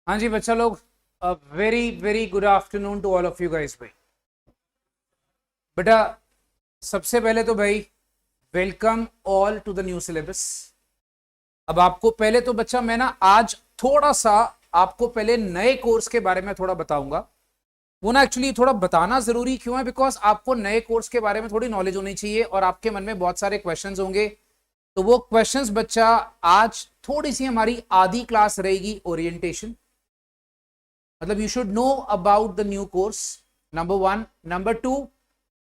हाँ जी बच्चा लोग, very very good afternoon to all of you guys. भाई बेटा, सबसे पहले तो भाई welcome all to the new syllabus. अब आपको पहले तो बच्चा मैं ना आज थोड़ा सा आपको पहले नए कोर्स के बारे में थोड़ा बताऊंगा। वो ना एक्चुअली थोड़ा बताना जरूरी क्यों है, बिकॉज आपको नए कोर्स के बारे में थोड़ी नॉलेज होनी चाहिए और आपके मन में बहुत सारे क्वेश्चंस होंगे। तो वो क्वेश्चंस बच्चा आज थोड़ी सी हमारी आधी क्लास रहेगी ओरिएंटेशन, मतलब you should know about the new course, number one. Number two,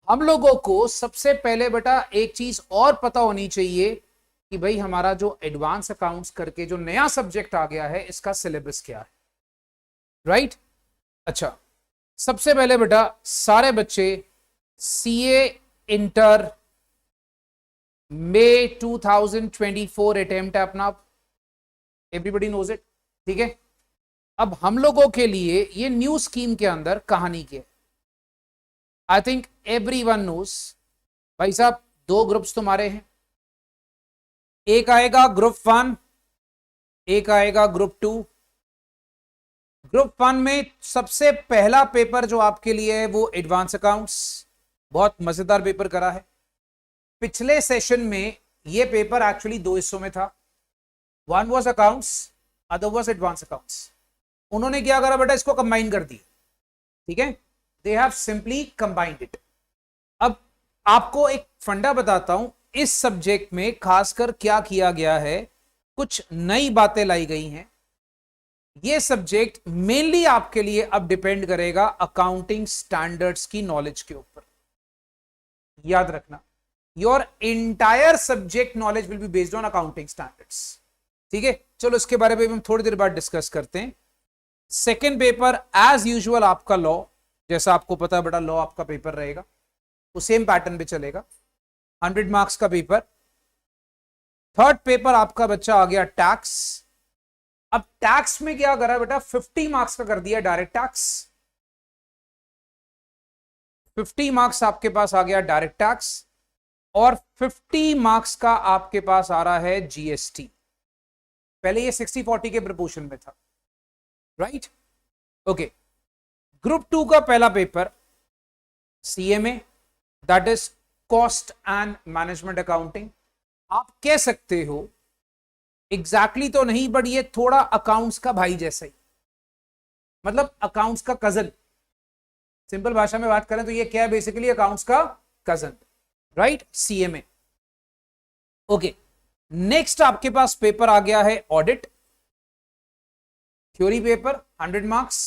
हम लोगों को सबसे पहले बेटा एक चीज और पता होनी चाहिए कि भाई हमारा जो एडवांस अकाउंट्स करके जो नया सब्जेक्ट आ गया है इसका सिलेबस क्या है, राइट? अच्छा, सबसे पहले बेटा सारे बच्चे सीए इंटर मई 2024 अटेम्प्ट है अपना, एवरीबडी नोज इट, ठीक है। अब हम लोगों के लिए ये न्यू स्कीम के अंदर कहानी क्या है, I think everyone knows. भाई साहब, दो ग्रुप्स तुम्हारे हैं, एक आएगा ग्रुप वन, एक आएगा ग्रुप टू। ग्रुप वन में सबसे पहला पेपर जो आपके लिए है वो एडवांस अकाउंट्स, बहुत मजेदार पेपर करा है। पिछले सेशन में ये पेपर एक्चुअली दो हिस्सों में था, one was accounts, other was advance accounts. उन्होंने क्या करा बेटा, इसको कंबाइन कर दिया, ठीक है। They have simply combined it. अब आपको एक फंडा बताता हूं, इस सब्जेक्ट में खासकर क्या किया गया है, कुछ नई बातें लाई गई हैं। ये सब्जेक्ट मेनली आपके लिए अब डिपेंड करेगा अकाउंटिंग स्टैंडर्ड्स की नॉलेज के ऊपर। याद रखना, your entire subject knowledge will be based on accounting standards, ठीक है। चलो इसके बारे में हम थोड़ी देर बाद डिस्कस करते हैं। सेकेंड पेपर एज यूजुअल आपका लॉ, जैसा आपको पता है बेटा लॉ आपका पेपर रहेगा, वो सेम पैटर्न पे चलेगा, 100 मार्क्स का पेपर। थर्ड पेपर आपका बच्चा आ गया टैक्स। अब टैक्स में क्या करा बेटा, 50 मार्क्स का कर दिया डायरेक्ट टैक्स, 50 मार्क्स आपके पास आ गया डायरेक्ट टैक्स, और 50 मार्क्स का आपके पास आ रहा है जीएसटी। पहले ये 60-40 के प्रपोर्शन में था, राइट? ओके। ग्रुप टू का पहला paper CMA, that is cost and management accounting. आप कह सकते हो एग्जैक्टली तो नहीं, बट ये थोड़ा अकाउंट्स का भाई जैसा ही, मतलब अकाउंट्स का कजन। सिंपल भाषा में बात करें तो ये क्या है, बेसिकली अकाउंट्स का cousin, right? CMA. Okay, next आपके पास पेपर आ गया है audit, theory paper 100 marks.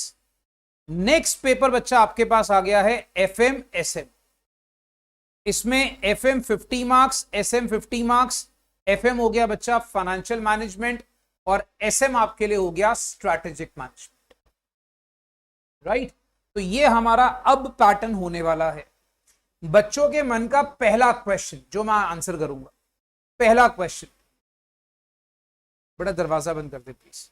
Next paper बच्चा आपके पास आ गया है एफएम एसएम, इसमें FM 50 marks, SM 50 marks. FM हो गया बच्चा फाइनेंशियल मैनेजमेंट, और एसएम आपके लिए हो गया स्ट्रैटेजिक मैनेजमेंट, राइट? तो ये हमारा अब पैटर्न होने वाला है। बच्चों के मन का पहला क्वेश्चन जो मैं आंसर करूंगा, पहला क्वेश्चन, बड़ा दरवाजा बंद कर दे प्लीज।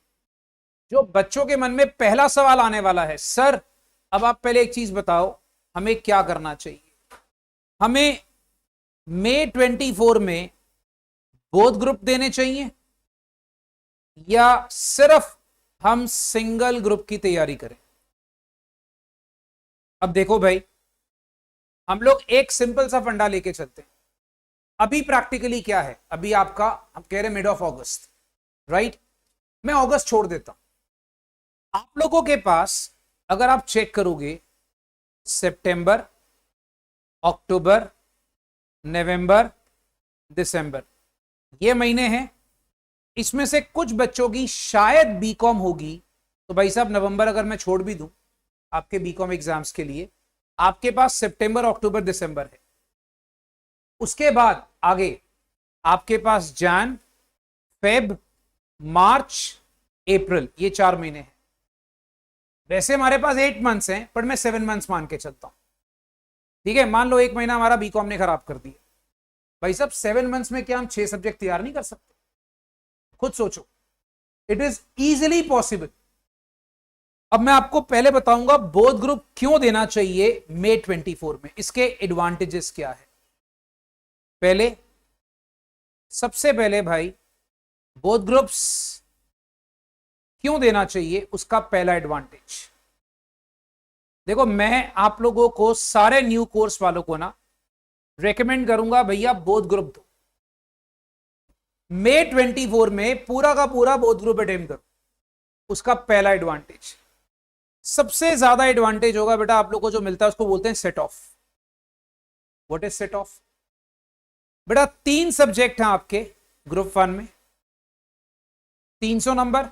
जो बच्चों के मन में पहला सवाल आने वाला है, सर अब आप पहले एक चीज बताओ, हमें क्या करना चाहिए? हमें मई 24 में बोथ ग्रुप देने चाहिए या सिर्फ हम सिंगल ग्रुप की तैयारी करें? अब देखो भाई, हम लोग एक सिंपल सा फंडा लेके चलते हैं। अभी प्रैक्टिकली क्या है, अभी आपका हम कह रहे मिड ऑफ अगस्त, राइट? मैं अगस्त छोड़ देता हूं। आप लोगों के पास अगर आप चेक करोगे, सितंबर, अक्टूबर, नवंबर, दिसंबर, ये महीने हैं। इसमें से कुछ बच्चों की शायद बीकॉम होगी, तो भाई साहब नवंबर अगर मैं छोड़ भी दूं आपके बीकॉम एग्जाम्स के लिए, आपके पास सितंबर, अक्टूबर, दिसंबर है। उसके बाद आगे आपके पास जैन, फेब, मार्च, अप्रैल, ये 4 महीने हैं। वैसे हमारे पास 8 मंथ्स हैं, पर मैं 7 मंथ्स मान के चलता हूं, ठीक है। मान लो एक महीना हमारा बीकॉम ने खराब कर दिया, भाई साहब 7 मंथ्स में क्या हम 6 सब्जेक्ट तैयार नहीं कर सकते? खुद सोचो, इट इज इजिली पॉसिबल। अब मैं आपको पहले बताऊंगा बोथ ग्रुप क्यों देना चाहिए मई 24 में, इसके एडवांटेजेस क्या है। पहले, सबसे पहले भाई बोथ ग्रुप्स क्यों देना चाहिए, उसका पहला एडवांटेज। देखो मैं आप लोगों को सारे न्यू कोर्स वालों को ना रेकमेंड करूंगा भैया बोथ ग्रुप दो। May 24 में पूरा का पूरा बोथ ग्रुप अटेम्प्ट करो, उसका पहला एडवांटेज। सबसे ज्यादा एडवांटेज होगा बेटा आप लोग को जो मिलता है उसको बोलते हैं set of. What is set of? बेटा 3 सब्जेक्ट हैं आपके ग्रुप 1 में, 300 नंबर,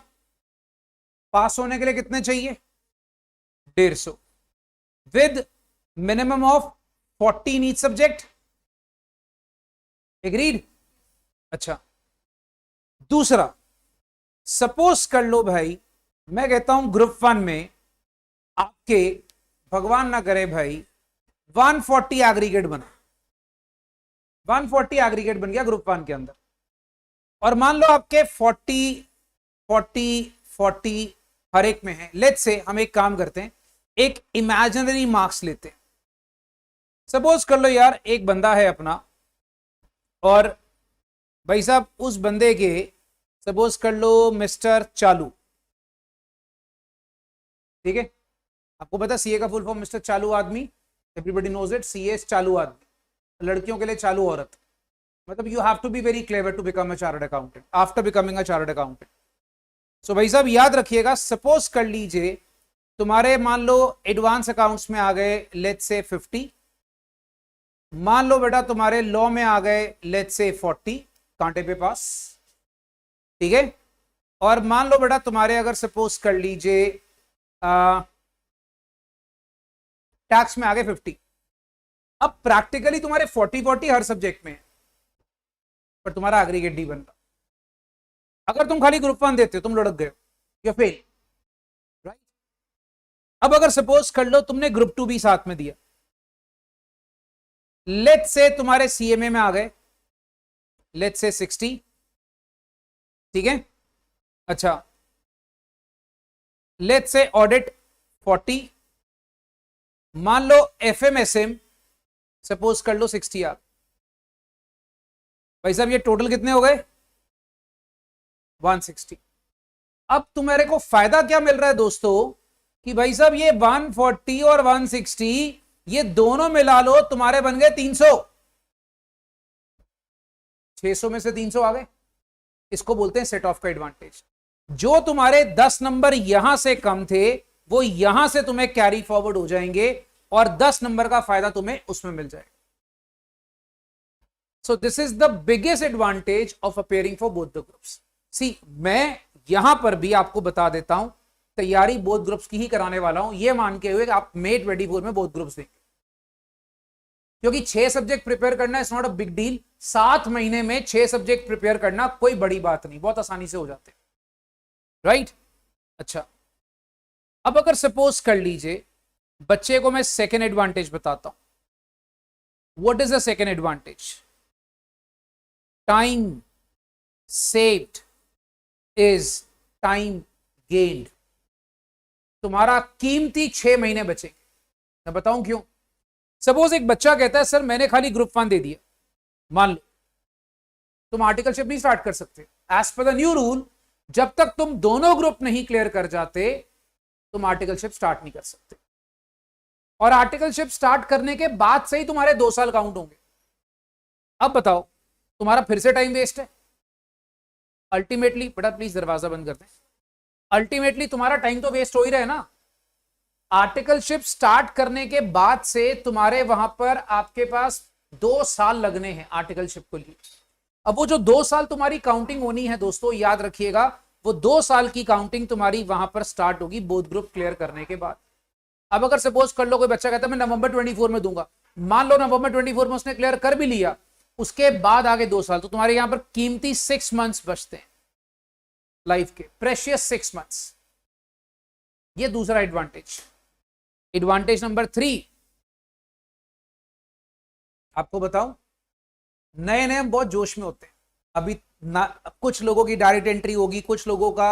पास होने के लिए कितने चाहिए? 150, with minimum of 40 in each subject. Agreed? अच्छा, दूसरा, सपोज कर लो भाई मैं कहता हूं ग्रुप 1 में आपके, भगवान ना करे भाई, 140 एग्रीगेट बना, 140 एग्रीगेट बन गया ग्रुप 1 के अंदर, और मान लो आपके 40 40 40 हर एक में है। लेट्स से हम एक काम करते हैं, एक इमेजिनरी मार्क्स लेते हैं। सपोज कर लो यार एक बंदा है अपना, और भाई साहब उस बंदे के, सपोज कर लो मिस्टर चालू, ठीक है, आपको पता सीए का फुल फॉर्म मिस्टर चालू आदमी, एवरीबॉडी नोज इट, सीए चालू आदमी, लड़कियों के लिए चालू औरत, मतलब you have to be very clever to become a chartered accountant after becoming a chartered accountant. So भाई साहब याद रखिएगा, सपोज कर लीजिए तुम्हारे मान लो एडवांस अकाउंट्स में आ गए लेट्स से 50, मान लो बेटा तुम्हारे लॉ में आ गए लेट्स से 40 कांटे पे पास, ठीक है, और मान लो बेटा तुम्हारे अगर सपोज कर लीजिए टैक्स में आ गए 50। अब प्रैक्टिकली तुम्हारे 40 हर सब्जेक्ट में है, पर तुम्हारा एग्रीगेट डी बन रहा। अगर तुम खाली ग्रुप 1 देते हो तुम लुढ़क गए, यू फेल, राइट। अब अगर सपोज कर लो तुमने ग्रुप 2 भी साथ में दिया, लेट्स से तुम्हारे सीएमए में आ गए लेट्स से 60, ठीक है, अच्छा, लेट्स से ऑडिट 40, मान लो एफएमएसएम सपोज कर लो 60 आ। भाई साहब ये टोटल कितने हो गए? 160। अब तुम्हारे को फायदा क्या मिल रहा है दोस्तों कि भाई साहब ये 140 और 160 ये दोनों मिला लो तुम्हारे बन गए 300, 600 में से 300 आ गए। इसको बोलते हैं सेट ऑफ का एडवांटेज। जो तुम्हारे 10 नंबर यहां से कम थे वो यहां से तुम्हें कैरी फॉरवर्ड हो जाएंगे और 10 नंबर का फायदा तुम्हें उसमें मिल जाएगा। So this is the biggest advantage of appearing for both the groups. See मैं यहां पर भी आपको बता देता हूं, तैयारी बोथ ग्रुप्स की ही कराने वाला हूं, यह मान के हुए कि आप May 24 में बोथ ग्रुप्स देंगे, क्योंकि 6 सब्जेक्ट प्रिपेयर करना is not a big deal. 7 महीने में 6 सब्जेक्ट प्रिपेयर करना कोई बड़ी बात नहीं, बहुत आसानी से हो जाते हैं, राइट। अच्छा, अब अगर सपोज कर लीजिए बच्चे को मैं सेकेंड एडवांटेज बताता हूं। What is the second advantage? Time saved is time gained. तुम्हारा कीमती 6 महीने बचेंगे। मैं बताऊं क्यों? सपोज एक बच्चा कहता है सर मैंने खाली ग्रुप 1 दे दिया, मान लो तुम आर्टिकलशिप नहीं स्टार्ट कर सकते। As per the new rule जब तक तुम दोनों ग्रुप नहीं क्लियर कर जाते तुम आर्टिकलशिप स्टार्ट नहीं कर सकते, और आर्टिकलशिप स्टार्ट करने के बाद से ही तुम्हारे 2 साल काउंट होंगे। अब बताओ तुम्हारा फिर से टाइम वेस्ट है। अल्टीमेटली, बेटा प्लीज दरवाजा बंद कर दें, अल्टीमेटली तुम्हारा टाइम तो वेस्ट हो ही रहा है ना। आर्टिकलशिप स्टार्ट करने के बाद से तुम्हारे वहां पर आपके पास 2 साल लगने हैं आर्टिकलशिप को लिए। अब वो जो 2 साल तुम्हारी काउंटिंग होनी है दोस्तों, याद रखिएगा वो 2 साल की काउंटिंग तुम्हारी वहां पर स्टार्ट होगी बोथ ग्रुप क्लियर करने के बाद। अब अगर सपोज कर लो कोई बच्चा कहता है मैं नवंबर 24 में दूंगा, मान लो नवंबर 24 में उसने क्लियर कर भी लिया, उसके बाद आगे 2 साल, तो तुम्हारे यहां पर कीमती 6 मंथ्स बचते हैं लाइफ के, प्रेशियस 6 मंथ्स। ये दूसरा एडवांटेज। एडवांटेज नंबर 3 आपको बताऊं, नए नए हम बहुत जोश में होते हैं अभी ना, कुछ लोगों की डायरेक्ट एंट्री होगी, कुछ लोगों का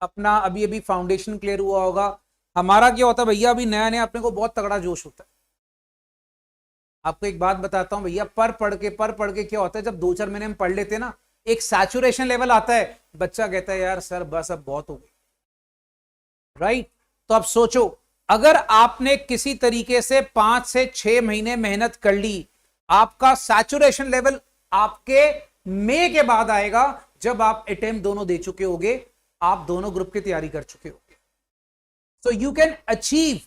अपना अभी अभी फाउंडेशन क्लियर हुआ होगा। हमारा क्या होता है भैया, अभी नया नया अपने को बहुत तगड़ा जोश होता है। आपको एक बात बताता हूं भैया, पर पढ़ के क्या होता है, जब 2-4 महीने हम पढ़ लेते हैं ना, एक सैचुरेशन लेवल आता है, बच्चा कहता है यार सर बस अब बहुत हो गई, राइट। तो अब सोचो, अगर आपने किसी तरीके से 5 से 6 महीने मेहनत कर ली, आपका सैचुरेशन लेवल आपके मई के बाद आएगा, जब आप अटेम्प्ट दोनों दे चुके होगे, आप दोनों ग्रुप की तैयारी कर चुके होगे। So you can achieve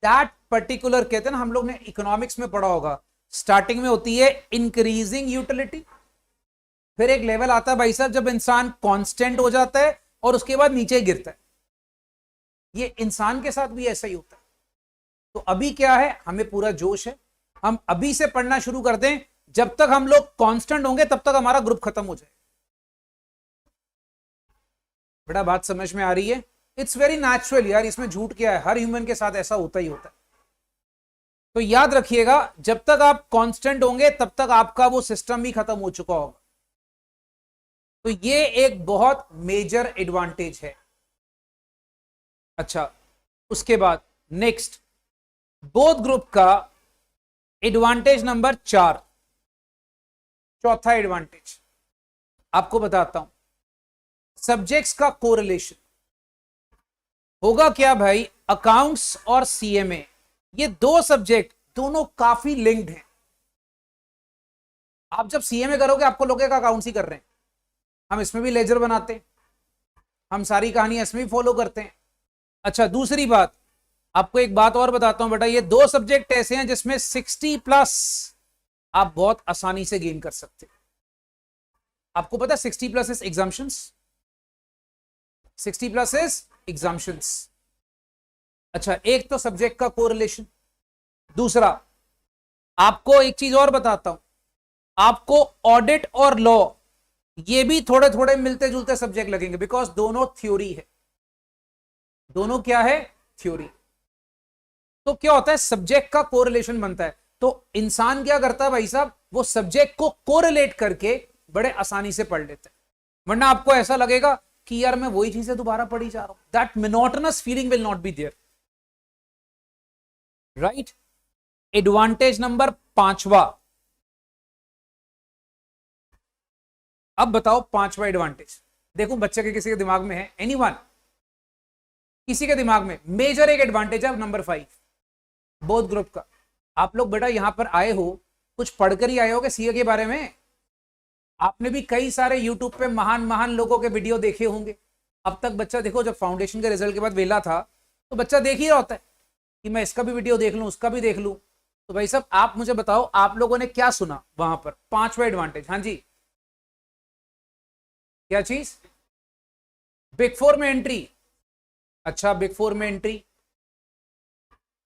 that particular, कहते हैं ना, हम लोग ने इकोनॉमिक्स में पढ़ा होगा, स्टार्टिंग में होती है इंक्रीजिंग यूटिलिटी, फिर एक लेवल आता है भाई साहब जब इंसान कांस्टेंट हो जाता है और उसके बाद नीचे गिरता है। ये इंसान के साथ भी ऐसा ही होता है। तो अभी क्या है, हमें पूरा जोश है, हम अभी से पढ़ना शुरू कर दें, जब तक हम लोग कांस्टेंट होंगे तब तक हमारा ग्रुप खत्म हो जाए। बेटा बात समझ में आ रही है? इट्स वेरी नेचुरल यार, इसमें झूठ क्या है, हर ह्यूमन के साथ ऐसा होता ही होता है। तो याद रखिएगा, जब तक आप कांस्टेंट होंगे तब तक आपका वो सिस्टम भी खत्म हो चुका होगा। तो ये एक बहुत मेजर एडवांटेज है। अच्छा, उसके बाद नेक्स्ट बोथ ग्रुप का एडवांटेज नंबर 4, चौथा एडवांटेज आपको बताता हूं, सब्जेक्ट्स का कोरिलेशन। होगा क्या भाई, अकाउंट्स और सीएमए, ये दो सब्जेक्ट दोनों काफी लिंक्ड हैं। आप जब सीएमए करोगे आपको लगेगा अकाउंट्स ही कर रहे हैं, हम इसमें भी लेजर बनाते हैं, हम सारी कहानी इसमें भी फॉलो करते हैं। अच्छा, दूसरी बात, आपको एक बात और बताता हूं बेटा, ये दो सब्जेक्ट ऐसे हैं जिसमें 60+ आप बहुत आसानी से गेन कर सकते हैं। आपको पता है 60+ इज एग्जाम्पशंस, 60+ इज एग्जाम्पशंस। अच्छा, एक तो सब्जेक्ट का कोरिलेशन, दूसरा आपको एक चीज और बताता हूं, आपको ऑडिट और लॉ ये भी थोड़े थोड़े मिलते जुलते सब्जेक्ट लगेंगे, बिकॉज दोनों थ्योरी है, दोनों क्या है, थ्योरी। तो क्या होता है, सब्जेक्ट का कोरिलेशन बनता है, तो इंसान क्या करता है भाई साहब, वो सब्जेक्ट को कोरिलेट करके बड़े आसानी से पढ़ लेते हैं। वरना आपको ऐसा लगेगा कि यार मैं वही चीजें दोबारा पढ़ी जा रहा हूं, that monotonous feeling will not be there, right. Advantage number 5वां, अब बताओ 5वां एडवांटेज, देखो बच्चे के किसी के दिमाग में है, एनीवन, किसी के दिमाग में मेजर एक एडवांटेज है नंबर 5 बोथ ग्रुप का। आप लोग बेटा यहां पर आए हो, कुछ पढ़कर ही आए हो सीए के बारे में, आपने भी कई सारे यूट्यूब पे महान महान लोगों के वीडियो देखे होंगे। अब तक बच्चा देखो, जब फाउंडेशन के रिजल्ट के बाद वेला था तो बच्चा देख ही रहा होता है कि मैं इसका भी वीडियो देख लूं, उसका भी देख लूं। तो भाई साहब आप मुझे बताओ, आप लोगों ने क्या सुना वहां पर, 5वां एडवांटेज? हाँ जी, क्या चीज? बिग 4 में एंट्री। अच्छा, बिग 4 में एंट्री,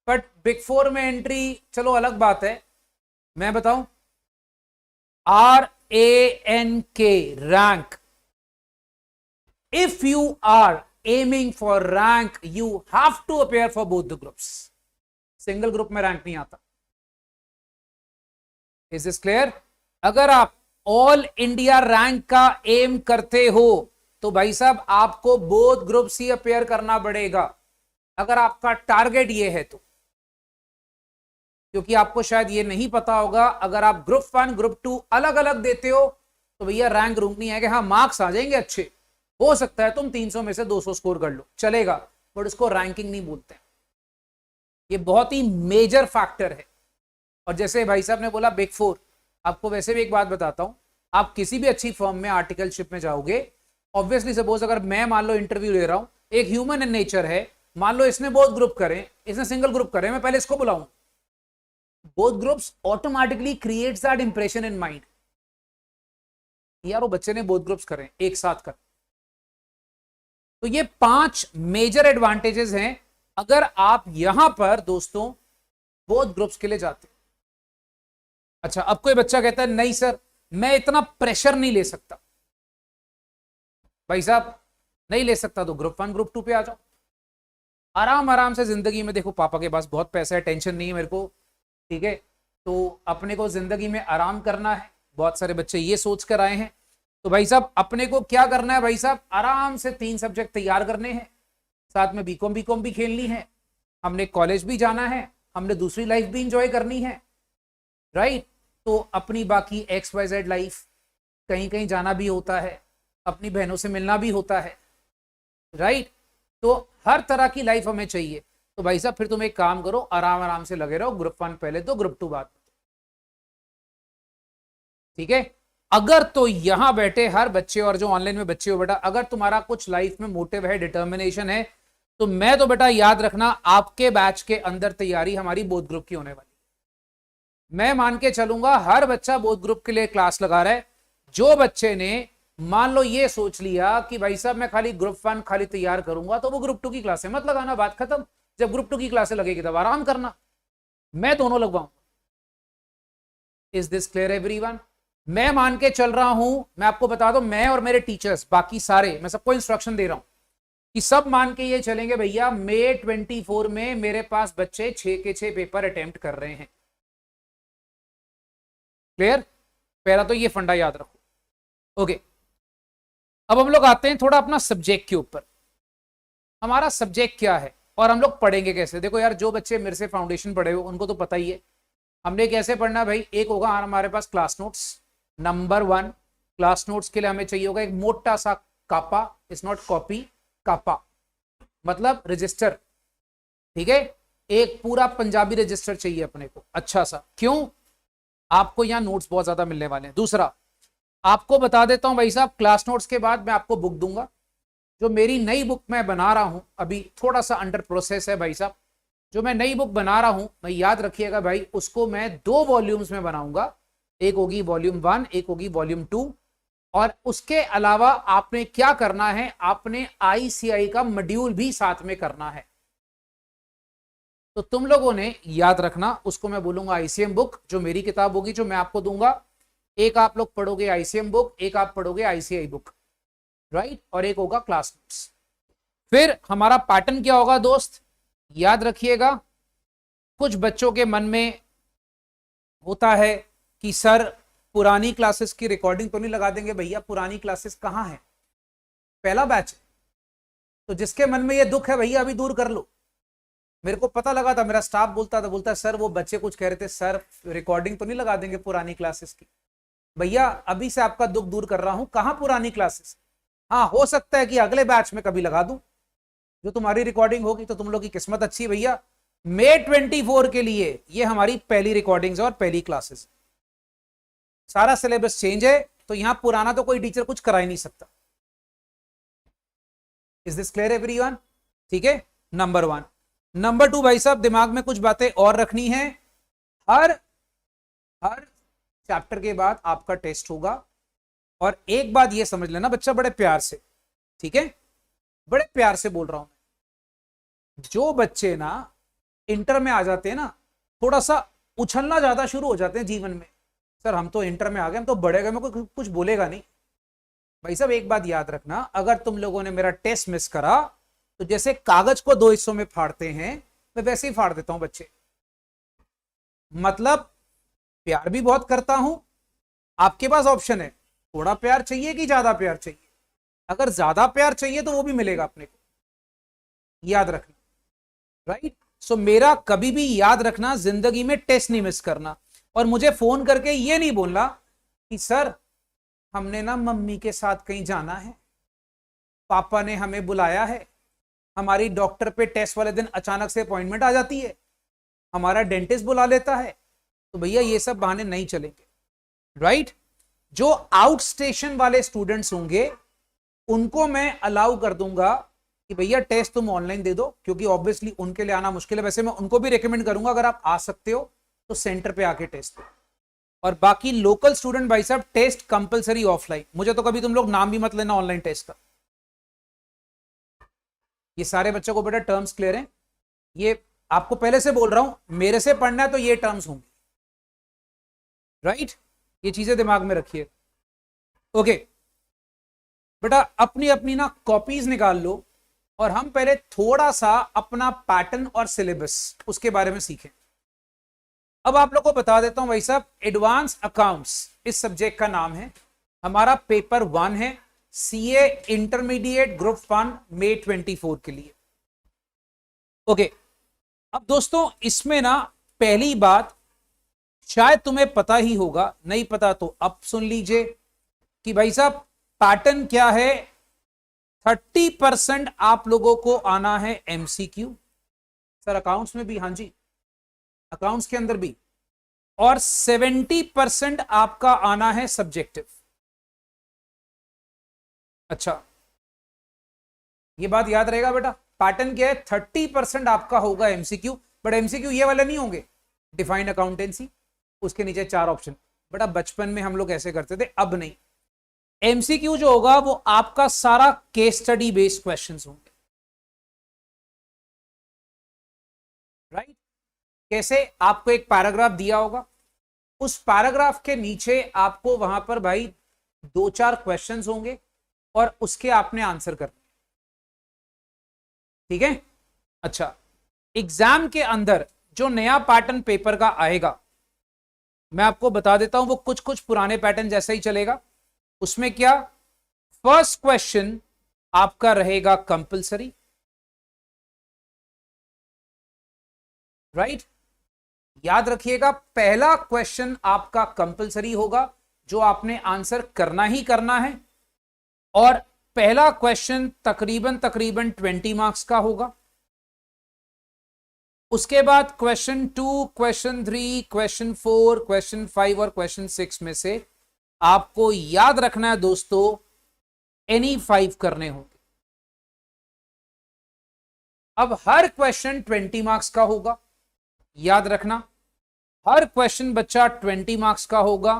बट बिग 4 में एंट्री चलो अलग बात है, मैं बताऊं, RANK rank, if you are aiming for rank you have to appear for both the groups, single group में रैंक नहीं आता। Is this clear? अगर आप ऑल इंडिया रैंक का एम करते हो तो भाई साहब आपको बोथ ग्रुप्स ही अपेयर करना पड़ेगा, अगर आपका टारगेट ये है तो। क्योंकि आपको शायद ये नहीं पता होगा, अगर आप ग्रुप 1 ग्रुप 2 अलग अलग देते हो तो भैया रैंक रूंक नहीं है कि हाँ मार्क्स आ जाएंगे अच्छे, हो सकता है तुम 300 में से 200 स्कोर कर लो, चलेगा, बट उसको रैंकिंग नहीं बोलते। ये बहुत ही मेजर फैक्टर है। और जैसे भाई साहब ने बोला बिग 4, आपको वैसे भी एक बात बताता हूं, आप किसी भी अच्छी फर्म में आर्टिकलशिप में जाओगे, ऑब्वियसली सपोज अगर मैं मान लो इंटरव्यू ले रहा हूं, एक ह्यूमन इन नेचर है, मान लो इसने बोथ ग्रुप करें, इसने सिंगल ग्रुप करें, मैं पहले इसको बुलाऊं, both groups automatically creates that impression in mind, यार वो बच्चे ने बोथ ग्रुप्स करें, एक साथ कर। तो ये 5 मेजर एडवांटेजेस हैं अगर आप यहां पर दोस्तों बोथ ग्रुप्स के लिए जाते। अच्छा, अब कोई बच्चा कहता है नहीं सर मैं इतना प्रेशर नहीं ले सकता, भाई साहब नहीं ले सकता तो ग्रुप 1 ग्रुप 2 पे आ जाओ, आराम आराम से जिंदगी में, देखो पापा के पास बहुत पैसा है, टेंशन नहीं है मेरे को, ठीक है, तो अपने को जिंदगी में आराम करना है, बहुत सारे बच्चे ये सोच कर आए हैं। तो भाई साहब अपने को क्या करना है, भाई साहब आराम से 3 सब्जेक्ट तैयार करने हैं, साथ में बीकॉम भी खेलनी है, हमने कॉलेज भी जाना है, हमने दूसरी लाइफ भी इंजॉय करनी है, राइट। तो अपनी बाकी XYZ लाइफ, कहीं कहीं जाना भी होता है, अपनी बहनों से मिलना भी होता है, राइट। तो हर तरह की लाइफ हमें चाहिए। तो भाई साहब फिर तुम एक काम करो, आराम आराम से लगे रहो, ग्रुप 1 पहले तो ग्रुप 2 बाद, ठीक है। अगर तो यहां बैठे हर बच्चे और जो ऑनलाइन में बच्चे हो बेटा, अगर तुम्हारा कुछ लाइफ में मोटिव है, डिटर्मिनेशन है, तो मैं तो बेटा याद रखना आपके बैच के अंदर तैयारी हमारी बोथ ग्रुप की होने वाली। मैं मान के चलूंगा हर बच्चा बोथ ग्रुप के लिए क्लास लगा रहा है। जो बच्चे ने मान लो ये सोच लिया कि भाई साहब मैं खाली ग्रुप 1 खाली तैयार करूंगा, तो वो ग्रुप 2 की क्लासे मत लगाना, बात खत्म। जब ग्रुप 2 की क्लासे लगेगी तब आराम करना, मैं दोनों लगवाऊंगा। Is this clear everyone? मैं मान के चल रहा हूं, मैं आपको बता दूं, मैं और मेरे टीचर्स बाकी सारे, मैं सबको इंस्ट्रक्शन दे रहा हूं कि सब मान के ये चलेंगे भैया मई 24 में मेरे पास बच्चे 6 के 6 पेपर अटेम्प्ट कर रहे हैं। क्लियर? पहला तो ये फंडा याद रखो। ओके, अब हम लोग आते हैं थोड़ा अपना सब्जेक्ट के ऊपर। हमारा सब्जेक्ट क्या है और हम लोग पढ़ेंगे कैसे? देखो यार, जो बच्चे मेरे से फाउंडेशन पढ़े हो उनको तो पता ही है हमने कैसे पढ़ना भाई। एक होगा हमारे पास class notes, number 1। Class notes के लिए हमें चाहिए होगा एक मोटा सा कापा, इट्स नॉट कॉपी, कापा मतलब रजिस्टर, ठीक है। एक पूरा पंजाबी रजिस्टर चाहिए अपने को, अच्छा सा। क्यों? आपको यहां नोट्स बहुत ज्यादा मिलने वाले हैं। दूसरा, आपको बता देता हूं भाई साहब, क्लास नोट्स के बाद मैं आपको बुक दूंगा। जो मेरी नई बुक मैं बना रहा हूं, अभी थोड़ा सा अंडर प्रोसेस है भाई साहब, जो मैं नई बुक बना रहा हूं, मैं याद रखिएगा भाई, उसको मैं 2 वॉल्यूम्स में बनाऊंगा। एक होगी वॉल्यूम 1, एक होगी वॉल्यूम 2। और उसके अलावा आपने क्या करना है, आपने आईसीआई का मॉड्यूल भी साथ में करना है। तो तुम लोगों ने याद रखना, उसको मैं बोलूंगा आईसीएम बुक, जो मेरी किताब होगी जो मैं आपको दूंगा। एक आप लोग पढ़ोगे आईसीएम बुक, एक आप पढ़ोगे आईसीआई बुक, राइट, और एक होगा क्लास नोट्स। फिर हमारा पैटर्न क्या होगा दोस्त, याद रखिएगा। कुछ बच्चों के मन में होता है कि सर पुरानी क्लासेस की रिकॉर्डिंग तो नहीं लगा देंगे? भैया पुरानी क्लासेस कहां है, पहला बैच। तो जिसके मन में ये दुख है भैया अभी दूर कर लो। मेरे को पता लगा था, मेरा स्टाफ बोलता सर वो बच्चे कुछ कह रहे थे, सर रिकॉर्डिंग तो नहीं लगा देंगे पुरानी क्लासेस की? भैया अभी से आपका दुख दूर कर रहा हूं, कहां पुरानी क्लासेस। हाँ, हो सकता है कि अगले बैच में कभी लगा दूं जो तुम्हारी रिकॉर्डिंग होगी, तो तुम लोग की किस्मत अच्छी है भैया। मई 24 के लिए ये हमारी पहली रिकॉर्डिंग्स और पहली क्लासेस। सारा सिलेबस चेंज है, तो यहां पुराना तो कोई टीचर कुछ करा ही नहीं सकता। Is this clear everyone? ठीक है, नंबर 1। नंबर 2 भाई साहब, दिमाग में कुछ बातें और रखनी है। हर चैप्टर के बाद आपका टेस्ट होगा। और एक बात ये समझ लेना बच्चा, बड़े प्यार से, ठीक है, बड़े प्यार से बोल रहा हूं मैं, जो बच्चे ना इंटर में आ जाते हैं ना, थोड़ा सा उछलना ज्यादा शुरू हो जाते हैं जीवन में, सर हम तो इंटर में आ गए, हम तो बड़े गए, मेरे को कुछ बोलेगा नहीं। भाई साहब एक बात याद रखना, अगर तुम लोगों ने मेरा टेस्ट मिस करा, तो जैसे कागज को 2 हिस्सों में फाड़ते हैं, मैं वैसे ही फाड़ देता हूं बच्चे। मतलब प्यार भी बहुत करता हूं। आपके पास ऑप्शन है, थोड़ा प्यार चाहिए कि ज्यादा प्यार चाहिए। अगर ज्यादा प्यार चाहिए तो वो भी मिलेगा अपने को, याद रखना, राइट। सो मेरा कभी भी याद रखना, जिंदगी में टेस्ट नहीं मिस करना। और मुझे फोन करके ये नहीं बोलना कि सर हमने ना मम्मी के साथ कहीं जाना है, पापा ने हमें बुलाया है, हमारी डॉक्टर पे टेस्ट वाले दिन अचानक से अपॉइंटमेंट आ जाती है, हमारा डेंटिस्ट बुला लेता है। तो भैया ये सब बहाने नहीं चलेंगे, राइट। जो आउट स्टेशन वाले स्टूडेंट्स होंगे उनको मैं अलाउ कर दूंगा कि भैया टेस्ट तुम ऑनलाइन दे दो, क्योंकि ऑब्वियसली उनके लिए आना मुश्किल है। वैसे मैं उनको भी रेकमेंड करूंगा, अगर आप आ सकते हो तो सेंटर पे आके टेस्ट दो। और बाकी लोकल स्टूडेंट भाई साहब, टेस्ट कंपलसरी ऑफलाइन। मुझे तो कभी तुम लोग नाम भी मत लेना ऑनलाइन टेस्ट का। ये सारे बच्चों को बेटा टर्म्स क्लियर हैं, ये आपको पहले से बोल रहा हूं, मेरे से पढ़ना है तो ये टर्म्स होंगी, राइट। ये चीजें दिमाग में रखिए। ओके बेटा, अपनी अपनी ना कॉपीज निकाल लो और हम पहले थोड़ा सा अपना पैटर्न और सिलेबस उसके बारे में सीखें। अब आप लोग को बता देता हूं भाई साहब, एडवांस अकाउंट्स इस सब्जेक्ट का नाम है। हमारा पेपर 1 है, सीए इंटरमीडिएट ग्रुप 1 मई 24 के लिए। ओके, अब दोस्तों इसमें ना पहली बात शायद तुम्हें पता ही होगा, नहीं पता तो अब सुन लीजिए कि भाई साहब पैटर्न क्या है 30% आप लोगों को आना है एमसीक्यू, सर अकाउंट्स में भी, हाँ जी अकाउंट्स के अंदर भी, और 70% आपका आना है सब्जेक्टिव। अच्छा ये बात याद रहेगा बेटा, पैटर्न क्या है, 30% आपका होगा एमसीक्यू, बट एमसीक्यू ये वाले नहीं होंगे, डिफाइंड अकाउंटेंसी, उसके नीचे 4 ऑप्शन। बेटा बचपन में हम लोग ऐसे करते थे, अब नहीं। एमसीक्यू जो होगा वो आपका सारा केस स्टडी बेस्ड क्वेश्चंस होंगे, राइट। कैसे, आपको एक पैराग्राफ दिया होगा, उस पैराग्राफ के नीचे आपको वहां पर भाई 2-4 क्वेश्चंस होंगे और उसके आपने आंसर करने, ठीक है। अच्छा एग्जाम के अंदर जो नया पैटर्न पेपर का आएगा, मैं आपको बता देता हूं, वो कुछ कुछ पुराने पैटर्न जैसा ही चलेगा। उसमें क्या, फर्स्ट क्वेश्चन आपका रहेगा कंपलसरी, राइट। याद रखिएगा पहला क्वेश्चन आपका कंपलसरी होगा, जो आपने आंसर करना ही करना है, और पहला क्वेश्चन तकरीबन 20 मार्क्स का होगा। उसके बाद क्वेश्चन 2, क्वेश्चन 3, क्वेश्चन 4, क्वेश्चन 5 और क्वेश्चन 6 में से आपको याद रखना है दोस्तों एनी 5 करने होंगे। अब हर क्वेश्चन 20 मार्क्स का होगा, याद रखना हर क्वेश्चन बच्चा 20 मार्क्स का होगा,